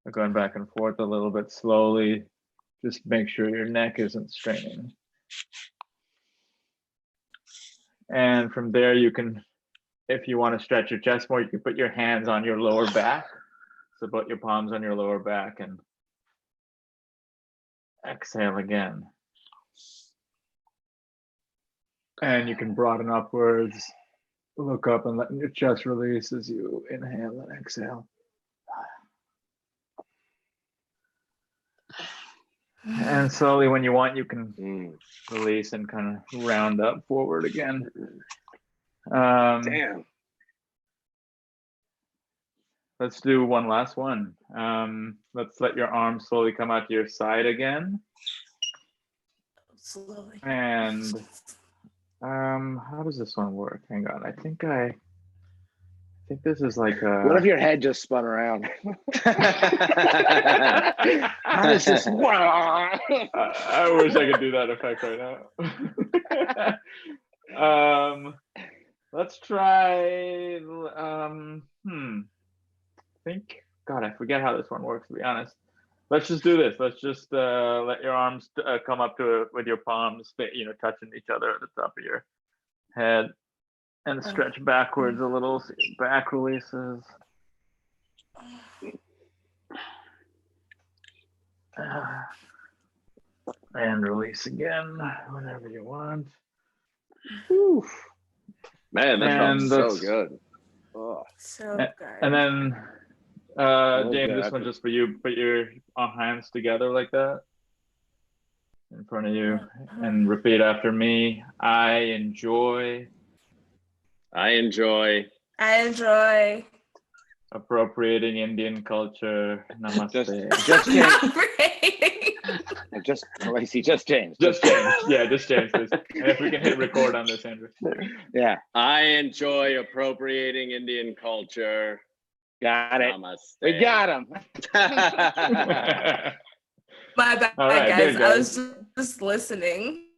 or going back and forth a little bit slowly. Just make sure your neck isn't straining. And from there, you can, if you want to stretch your chest more, you can put your hands on your lower back. So put your palms on your lower back and exhale again. And you can broaden upwards, look up and let your chest release as you inhale and exhale. And slowly, when you want, you can release and kind of round up forward again. Damn. Let's do one last one. Let's let your arms slowly come out to your side again. Slowly. And how does this one work? Hang on. I think this is like a... What if your head just spun around? How does this work? I wish I could do that effect right now. Let's try. God, I forget how this one works, to be honest. Let's just do this. Let's just let your arms come up to it with your palms, touching each other at the top of your head, and stretch backwards a little. So your back releases. And release again whenever you want. Whew. Man, that felt so good. Oh, so good. And then, James, this one just for you. Put your hands together like that in front of you, and repeat after me. I enjoy appropriating Indian culture. Namaste. Laci, just James. Yeah, just James. Please. And if we can hit record on this, Andrew. Yeah. I enjoy appropriating Indian culture. Got it. Namaste. We got him. My bad, guys. I was just listening.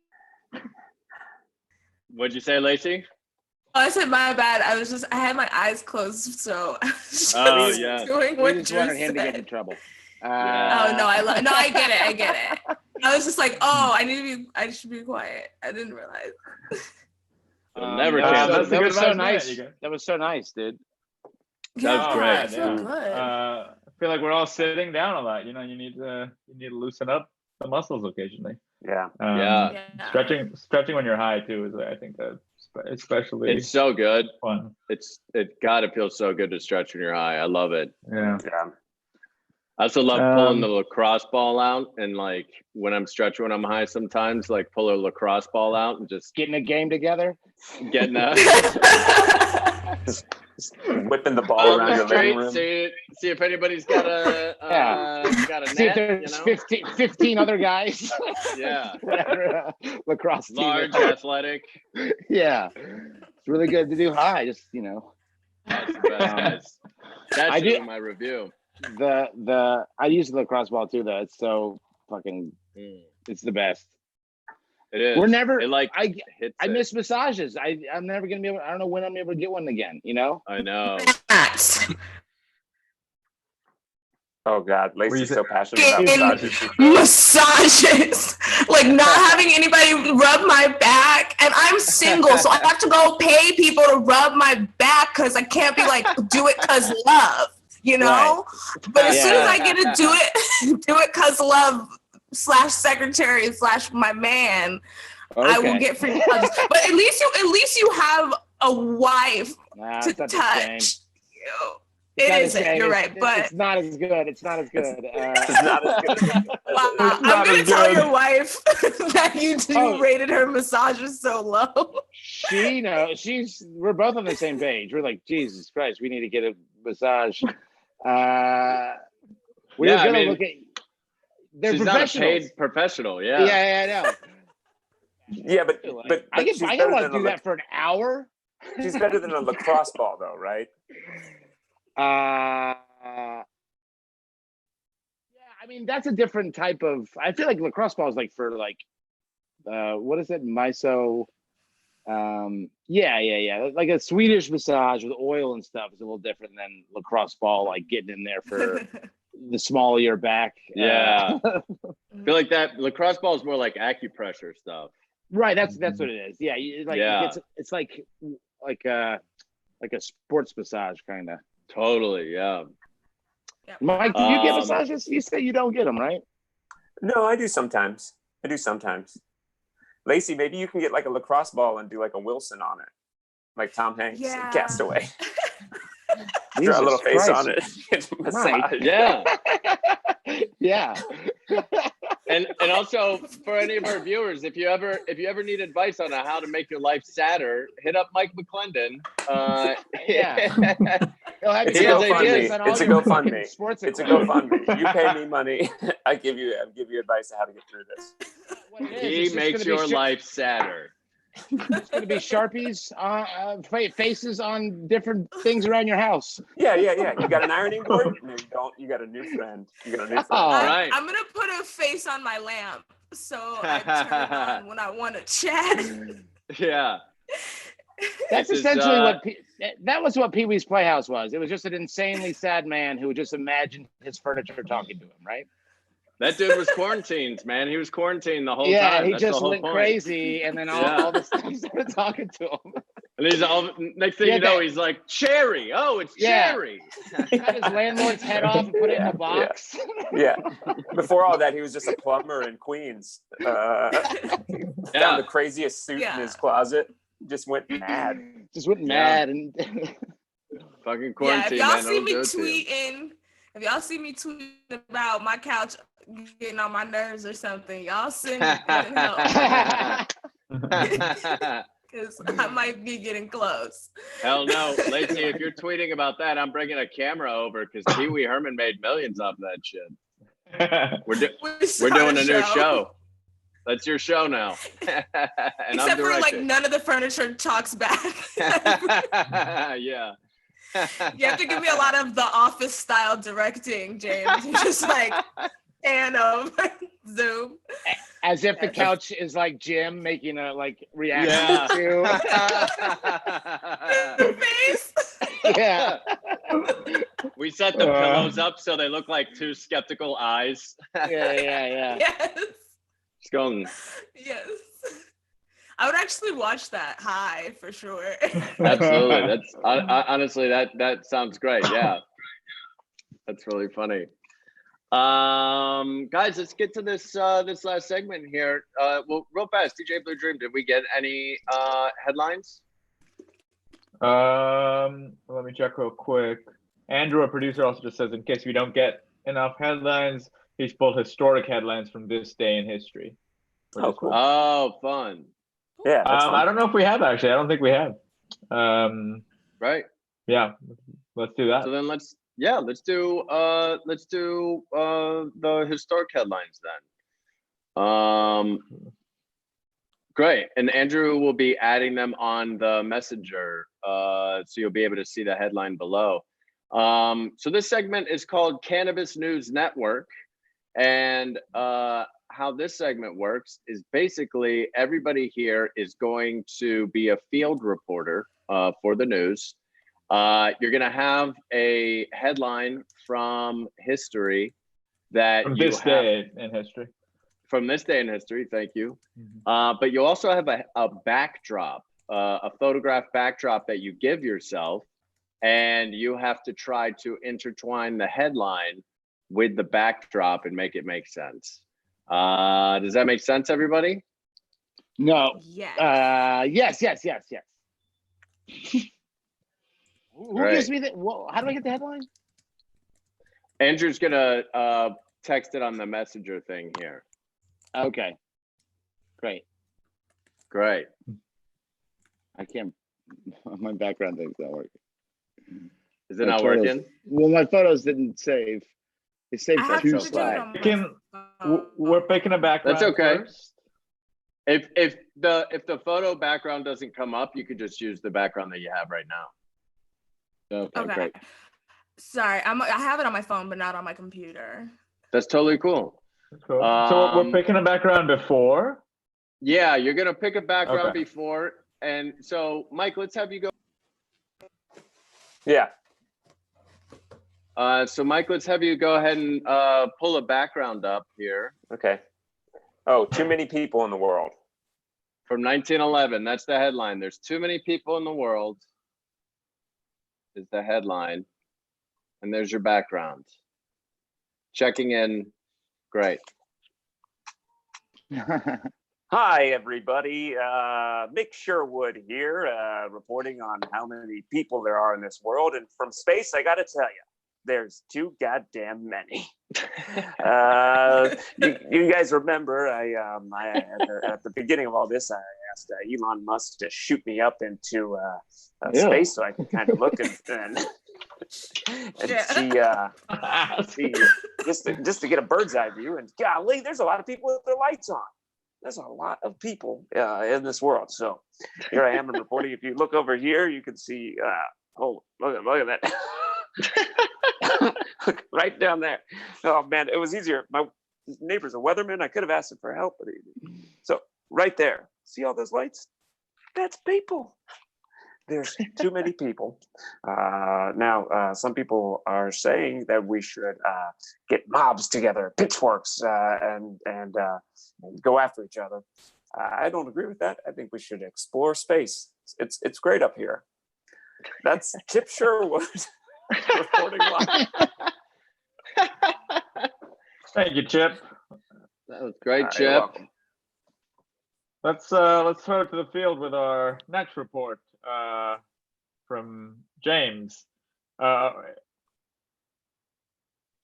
What'd you say, Laci? Oh, I said my bad. I had my eyes closed, so I was just doing what we just Drew wanted him to said. get in trouble. Oh no, I get it. I was just like, oh, I should be quiet. I didn't realize. Never that was so nice. That was so nice, dude. That was great. I feel good. I feel like we're all sitting down a lot. You need to loosen up the muscles occasionally. Yeah. Stretching when you're high too is, I think, that especially. It's so good. Fun. It gotta feel so good to stretch when you're high. I love it. Yeah. I also love pulling the lacrosse ball out, and like when I'm stretching when I'm high, sometimes like pull a lacrosse ball out and just getting a game together. Getting a just whipping the ball around your living room. See if anybody's got a got a see net, if there's 15 other guys. Yeah. Whatever, lacrosse team. Large, athletic. Yeah. It's really good to do high. Just That's the best, guys. That's doing my review. I use the lacrosse ball too, though. It's so fucking it's the best. It is. We're never I miss massages. I'm never gonna be able. I don't know when I'm able to get one again. I know. Oh God, Laci's so passionate about massages. Massages, like not having anybody rub my back, and I'm single, so I have to go pay people to rub my back because I can't be like do it cause love, Right. But as soon as I get to do it cause love / secretary / my man, okay. I will get free hugs. But at least you have a wife to touch. It isn't. You're right, but it's not as good. It's not as good. It's not as good. Wow. I'm gonna tell your wife that you rated her massages so low. We're both on the same page. We're like, Jesus Christ, we need to get a massage. We're gonna look at. They're she's not a paid professional. Yeah. Yeah, I know. Yeah, but I can want to do that for an hour. She's better than a lacrosse ball, though, right? Yeah, I mean that's a different type of. I feel like lacrosse ball is like for like, what is it, miso? Yeah. Like a Swedish massage with oil and stuff is a little different than lacrosse ball, like getting in there for the small of your back. Yeah, I feel like that lacrosse ball is more like acupressure stuff. Right, that's what it is. Yeah, it's like a sports massage kind of. Totally, yeah. Mike, do you get massages? You say you don't get them, right? No, I do sometimes. Laci, maybe you can get like a lacrosse ball and do like a Wilson on it, like Tom Hanks in Castaway. Draw a little face on it. Massage. Yeah. Yeah. And also for any of our viewers, if you ever need advice on how to make your life sadder, hit up Mike McLendon. Yeah. It's a GoFundMe. It's a GoFundMe. It's a GoFundMe. You pay me money. I give you advice on how to get through this. He makes your life sadder. It's going to be Sharpies, faces on different things around your house. Yeah. You got an ironing board? No, you don't. You got a new friend. Right. I'm going to put a face on my lamp, so I turn it on when I want to chat. Yeah. That's essentially that was what Pee-wee's Playhouse was. It was just an insanely sad man who just imagined his furniture talking to him, right? That dude was quarantined, man. He was quarantined the whole time. Yeah, he That's just the whole went point. crazy, and then all the stuff started talking to him. And he's next thing you know, he's like, Cherry. Oh, it's Cherry. Cut his landlord's head off and put it in a box. Yeah. Before all that, he was just a plumber in Queens. Found the craziest suit in his closet. Just went mad. And fucking quarantine. Yeah, if y'all see me tweeting about my couch getting on my nerves or something, y'all send me help. Because I might be getting close. Hell no. Laci, if you're tweeting about that, I'm bringing a camera over because Pee Wee Herman made millions off that shit. We're doing a new show. That's your show now. And except for like none of the furniture talks back. Yeah. You have to give me a lot of The Office style directing, James. You just like stand over, zoom. As if the couch is like Jim making a reaction to face. Yeah. We set the pillows up so they look like two skeptical eyes. Yeah. Yes. Just going. Yes. I would actually watch that high for sure. Absolutely. That's honestly that sounds great. Yeah. That's really funny. Guys, let's get to this last segment here. Well, real fast, DJ Blue Dream, did we get any headlines? Let me check real quick. Andrew, our producer, also just says in case we don't get enough headlines, he's pulled historic headlines from this day in history. Oh, cool. Oh, fun. Yeah. I don't know if we have actually. I don't think we have. Right. Yeah. Let's do that. So then let's do the historic headlines then. Great. And Andrew will be adding them on the messenger, so you'll be able to see the headline below. So this segment is called Cannabis News Network, and how this segment works is basically everybody here is going to be a field reporter for the news. You're going to have a headline from history that from this day in history. From this day in history, thank you. But you also have a backdrop, a photograph backdrop that you give yourself, and you have to try to intertwine the headline with the backdrop and make it make sense. Does that make sense, everybody? No. Yes. Yes. Who gives me how do I get the headline? Andrew's gonna text it on the messenger thing here. Okay. Great. I can't. My background thing's not working. Is it not working? Well, my photos didn't save. They saved I have two to do it slides. on my We're picking a background. That's okay. First. If the photo background doesn't come up, you could just use the background that you have right now. Okay. Great. Sorry, I have it on my phone, but not on my computer. That's totally cool. Cool. So we're picking a background before? Yeah, you're gonna pick a background before. And so Mike, let's have you go. Yeah. So Mike, let's have you go ahead and pull a background up here. Okay. Oh, too many people in the world. From 1911, that's the headline. There's too many people in the world is the headline. And there's your background. Checking in. Great. Hi, everybody. Mick Sherwood here, reporting on how many people there are in this world. And from space, I got to tell you, there's too goddamn many. You guys remember at the beginning of all this, I asked Elon Musk to shoot me up into space so I could kind of look and see just to get a bird's eye view. And golly, there's a lot of people with their lights on. There's a lot of people in this world. So here I am reporting. If you look over here, you can see. Look at that. Right down there. Oh man, it was easier. My neighbor's a weatherman. I could have asked him for help, but so right there. See all those lights? That's people. There's too many people. Now, some people are saying that we should get mobs together, pitchforks, and go after each other. I don't agree with that. I think we should explore space. It's great up here. That's Chip Sherwood reporting live. Thank you, Chip. That was great, Chip. Let's throw it to the field with our next report from James. All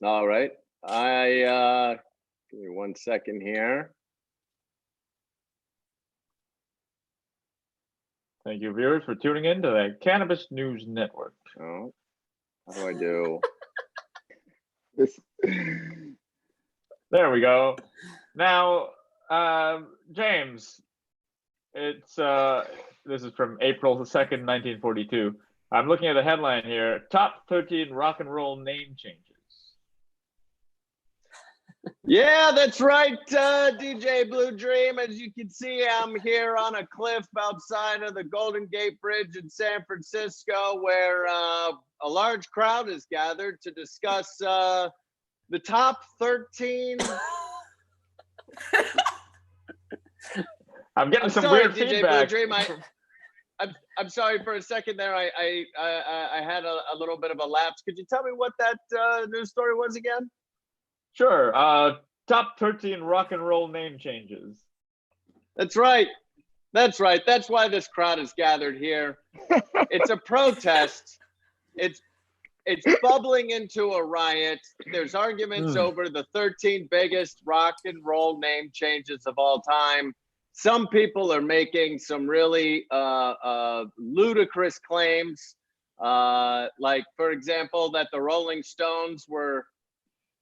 right. Give me 1 second here. Thank you, viewers, for tuning in to the Cannabis News Network. Oh, how do I do this? There we go. Now, James, it's this is from April 2nd, 1942. I'm looking at the headline here: Top 13 rock and roll name changes. Yeah, that's right, DJ Blue Dream. As you can see, I'm here on a cliff outside of the Golden Gate Bridge in San Francisco, where a large crowd is gathered to discuss the top 13. I'm getting some sorry, weird DJ feedback. Blue Dream. I'm sorry for a second there. I had a little bit of a lapse. Could you tell me what that news story was again? Sure. Top 13 rock and roll name changes. That's right. That's right. That's why this crowd is gathered here. It's a protest. It's bubbling into a riot. There's arguments over the 13 biggest rock and roll name changes of all time. Some people are making some really ludicrous claims, like, for example, that the Rolling Stones were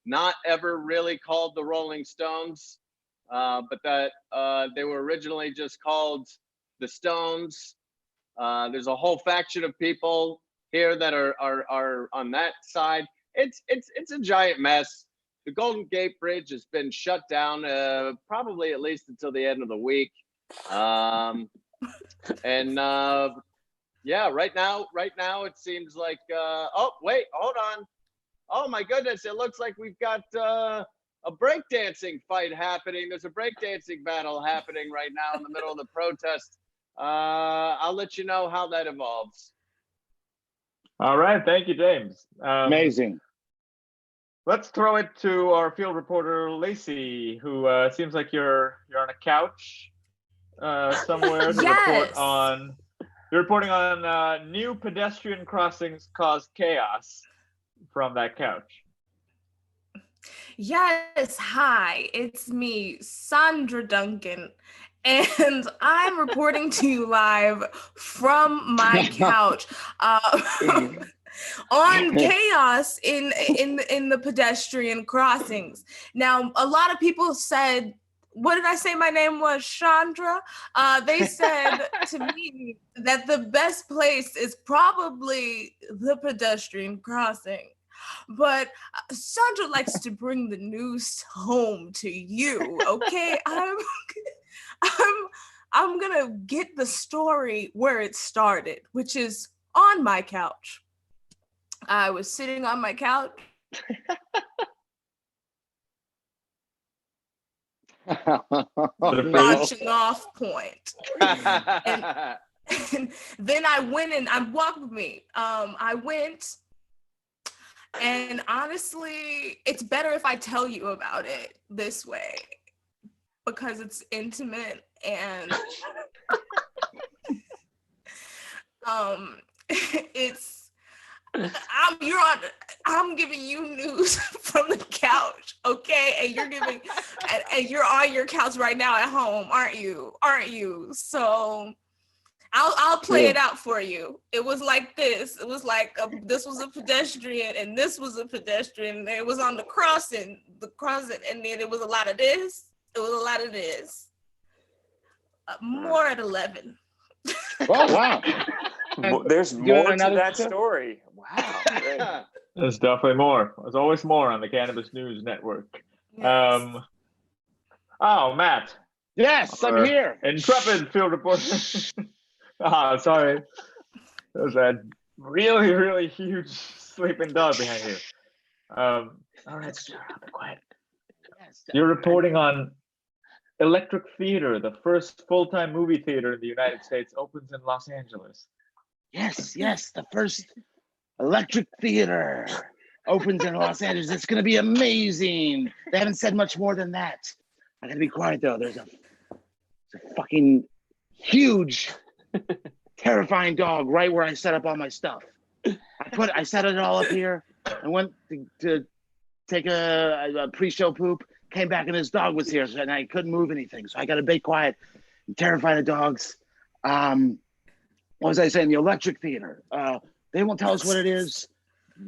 not ever really called the Rolling Stones, but that they were originally just called the Stones. There's a whole faction of people here that are on that side. It's a giant mess. The Golden Gate Bridge has been shut down probably at least until the end of the week. Yeah, right now it seems like oh wait, hold on. Oh my goodness, it looks like we've got a breakdancing fight happening. There's a breakdancing battle happening right now in the middle of the protest. I'll let you know how that evolves. All right, thank you, James. Amazing. Let's throw it to our field reporter, Laci, who seems like you're on a couch somewhere to report on. You're reporting on new pedestrian crossings caused chaos from that couch. Yes, hi, it's me, Sandra Duncan, and I'm reporting to you live from my couch on chaos in the pedestrian crossings. Now, a lot of people said, what did I say my name was? Chandra? They said to me that the best place is probably the pedestrian crossing. But Sandra likes to bring the news home to you, okay? I'm gonna get the story where it started, which is on my couch. I was sitting on my couch. Launching off point. And then I went and walk with me. I went, and honestly, it's better if I tell you about it this way because it's intimate and you're on. I'm giving you news from the couch, okay? And you're giving, and you're on your couch right now at home, aren't you? So I'll play it out for you. It was like this. It was like this was a pedestrian, and this was a pedestrian. And it was on the crossing, and then it was a lot of this. It was a lot of this. More at 11. Oh wow! There's more to that story. Wow. There's definitely more. There's always more on the Cannabis News Network. Yes. Matt. Yes, I'm here. Intrepid field reporter. Sorry. There's a really, really huge sleeping dog behind you. All right, be quiet. You're reporting on Electric Theater, the first full-time movie theater in the United States, opens in Los Angeles. Yes, the first Electric Theater opens in Los Angeles. It's going to be amazing. They haven't said much more than that. I got to be quiet, though. There's a fucking huge, terrifying dog right where I set up all my stuff. I set it all up here. I went to take a pre-show poop, came back, and his dog was here, and I couldn't move anything. So I got to be quiet and terrify the dogs. What was I saying? The Electric Theater. They won't tell us what it is.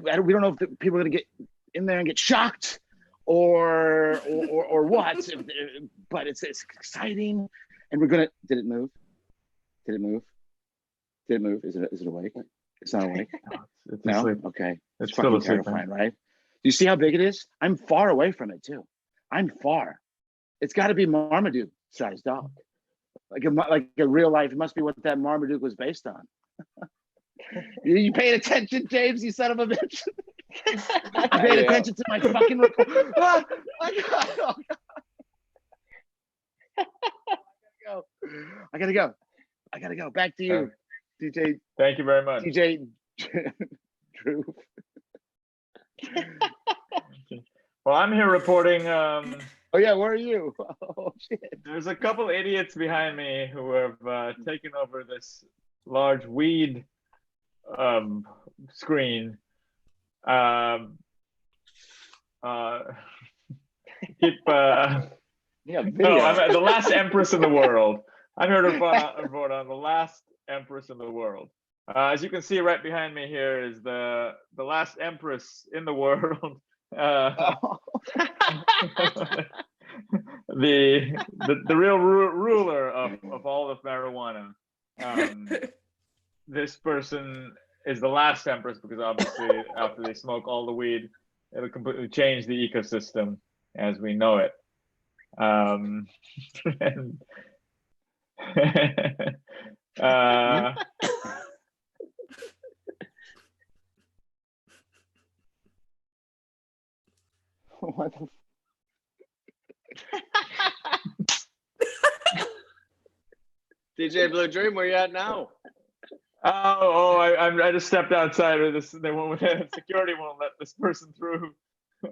We don't know if people are going to get in there and get shocked or what. But it's exciting, and we're gonna. Did it move? Is it awake? It's not awake. No. Asleep. Okay. It's fucking still terrifying, right? Do you see how big it is? I'm far away from it too. I'm far. It's got to be Marmaduke-sized dog, like a real life. It must be what that Marmaduke was based on. You paying attention, James? You son of a bitch. You paying attention to my fucking report? Oh God. I gotta go. Back to you, DJ. Thank you very much. DJ Dhruv. Well, I'm here reporting. Oh yeah, where are you? Oh shit. There's a couple idiots behind me who have taken over this large weed screen. Keep. I'm the last empress in the world. I'm here to report on the last empress in the world. As you can see right behind me here is the last empress in the world. The real ruler of all of marijuana. This person is the last empress because obviously after they smoke all the weed, it'll completely change the ecosystem as we know it. And, What the DJ Blue Dream, where you at now? I just stepped outside of this. Security won't let this person through.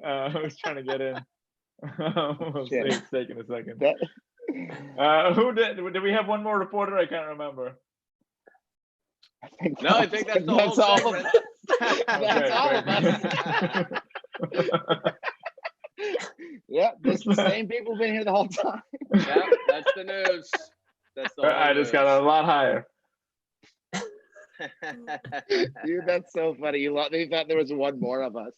I was trying to get in. We'll see. It's taking a second. Who did we have one more reporter? I can't remember. I think that's the whole all segment. of us. That's all of us. Yeah, it's the same people been here the whole time. Yeah, that's the news. That's the whole I just got a lot higher. Dude, that's so funny. They thought there was one more of us.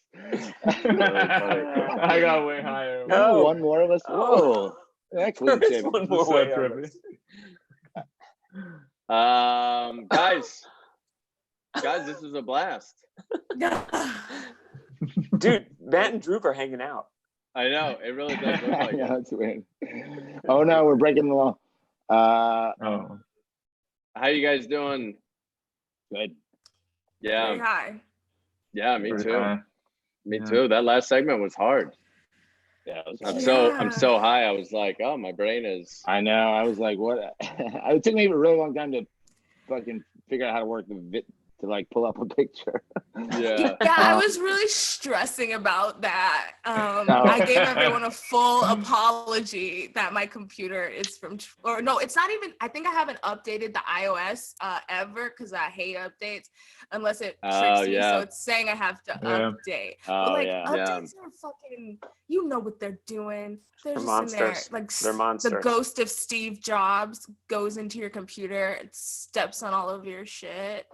I got way higher. No, one more of us. Oh, actually, Jim. One more way of us. Guys, this was a blast. Dude, Matt and Dhruv are hanging out. I know, it really does look like yeah, it's weird. Oh no, we're breaking the law. How you guys doing? Good. Yeah. Very high. Yeah, me too. High. Me too. That last segment was hard. Yeah, I'm so high. I was like, oh, my brain is. I know. I was like, what? It took me a really long time to fucking figure out how to work the to like pull up a picture. Yeah. I was really stressing about that. I gave everyone a full apology that my computer is from, or no, it's not even, I think I haven't updated the iOS ever because I hate updates unless it tricks me. So it's saying I have to update. But like updates are fucking, you know what they're doing. They're just in there. Like they're monsters. The ghost of Steve Jobs goes into your computer and steps on all of your shit.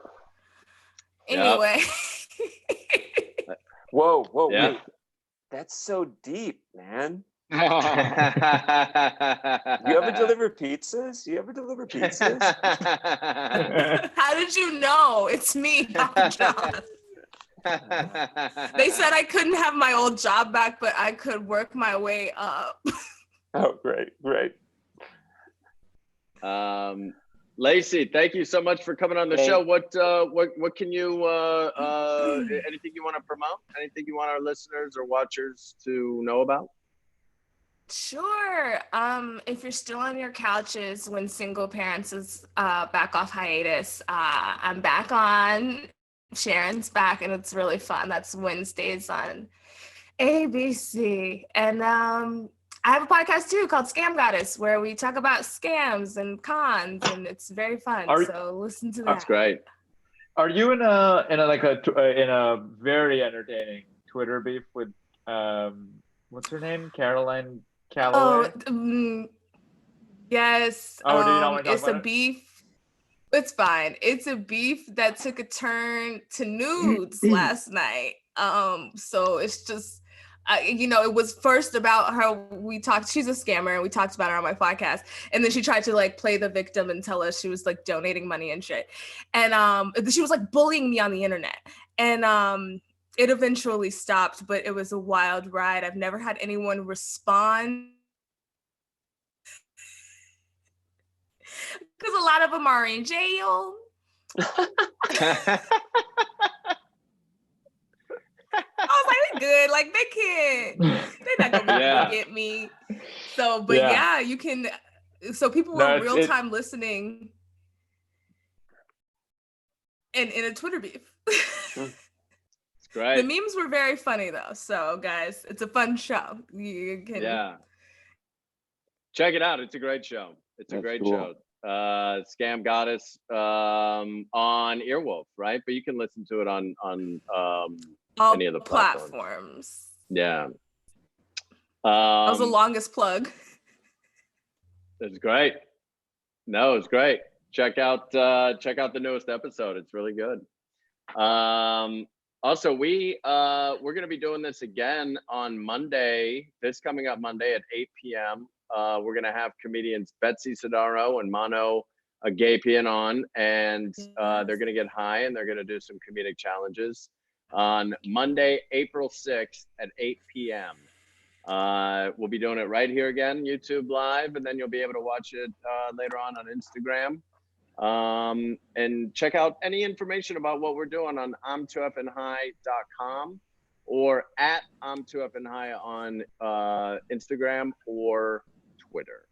Anyway. Whoa, wait. That's so deep, man. You ever deliver pizzas? How did you know? It's me, John. They said I couldn't have my old job back, but I could work my way up. Oh, great. Laci, thank you so much for coming on the show. What can you anything you want to promote? Anything you want our listeners or watchers to know about? Sure. If you're still on your couches when Single Parents is back off hiatus, I'm back on. Sharon's back and it's really fun. That's Wednesdays on ABC. And I have a podcast too called Scam Goddess where we talk about scams and cons and it's very fun. So listen to that. That's great. Are you in a very entertaining Twitter beef with what's her name? Caroline Calloway? Yes. Oh, do you know what I'm it's a beef. It's fine. It's a beef that took a turn to nudes last night. So it's just, it was first about her. She's a scammer and we talked about her on my podcast. And then she tried to like play the victim and tell us she was like donating money and shit. And she was like bullying me on the internet. And it eventually stopped, but it was a wild ride. I've never had anyone respond. Because a lot of them are in jail. I was like, they're good. Like, they're not going to get me. So, but you can. So people were real time listening in a Twitter beef. It's great. The memes were very funny, though. So, guys, it's a fun show. You can. Check it out. It's a great show. It's a great show. Scam Goddess on Earwolf, right? But you can listen to it on all any of the platforms. Yeah. That was the longest plug. It's great. No, it's great. Check out the newest episode. It's really good. Also, we're going to be doing this again on Monday. This coming up Monday at 8 p.m. We're going to have comedians Betsy Sidaro and Mano Agapian on, and they're going to get high and they're going to do some comedic challenges on Monday, April 6th at 8 p.m. We'll be doing it right here again, YouTube Live, and then you'll be able to watch it later on Instagram. And check out any information about what we're doing on imtooeffingHigh.com or at I'm Too Effing High on Instagram or Twitter.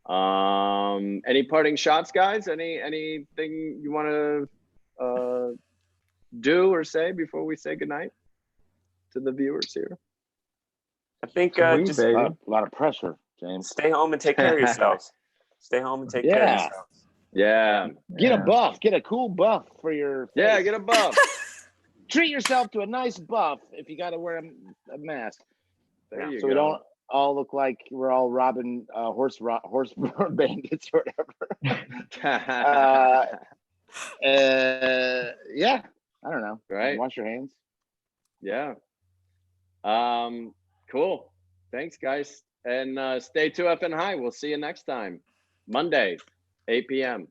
Any parting shots, guys? Anything you want to do or say before we say goodnight to the viewers here? I think just a lot of pressure, James. Stay home and take care of yourselves. Stay home and take care of yourselves. Yeah. Get a buff. Get a cool buff for your face. Yeah, get a buff. Treat yourself to a nice buff if you got to wear a mask. There you so go. We don't all look like we're all robbing horse bandits or whatever. Yeah, I don't know. Right. Wash your hands. Yeah. Cool. Thanks, guys. And stay 2 effing high. We'll see you next time. Monday, 8 p.m.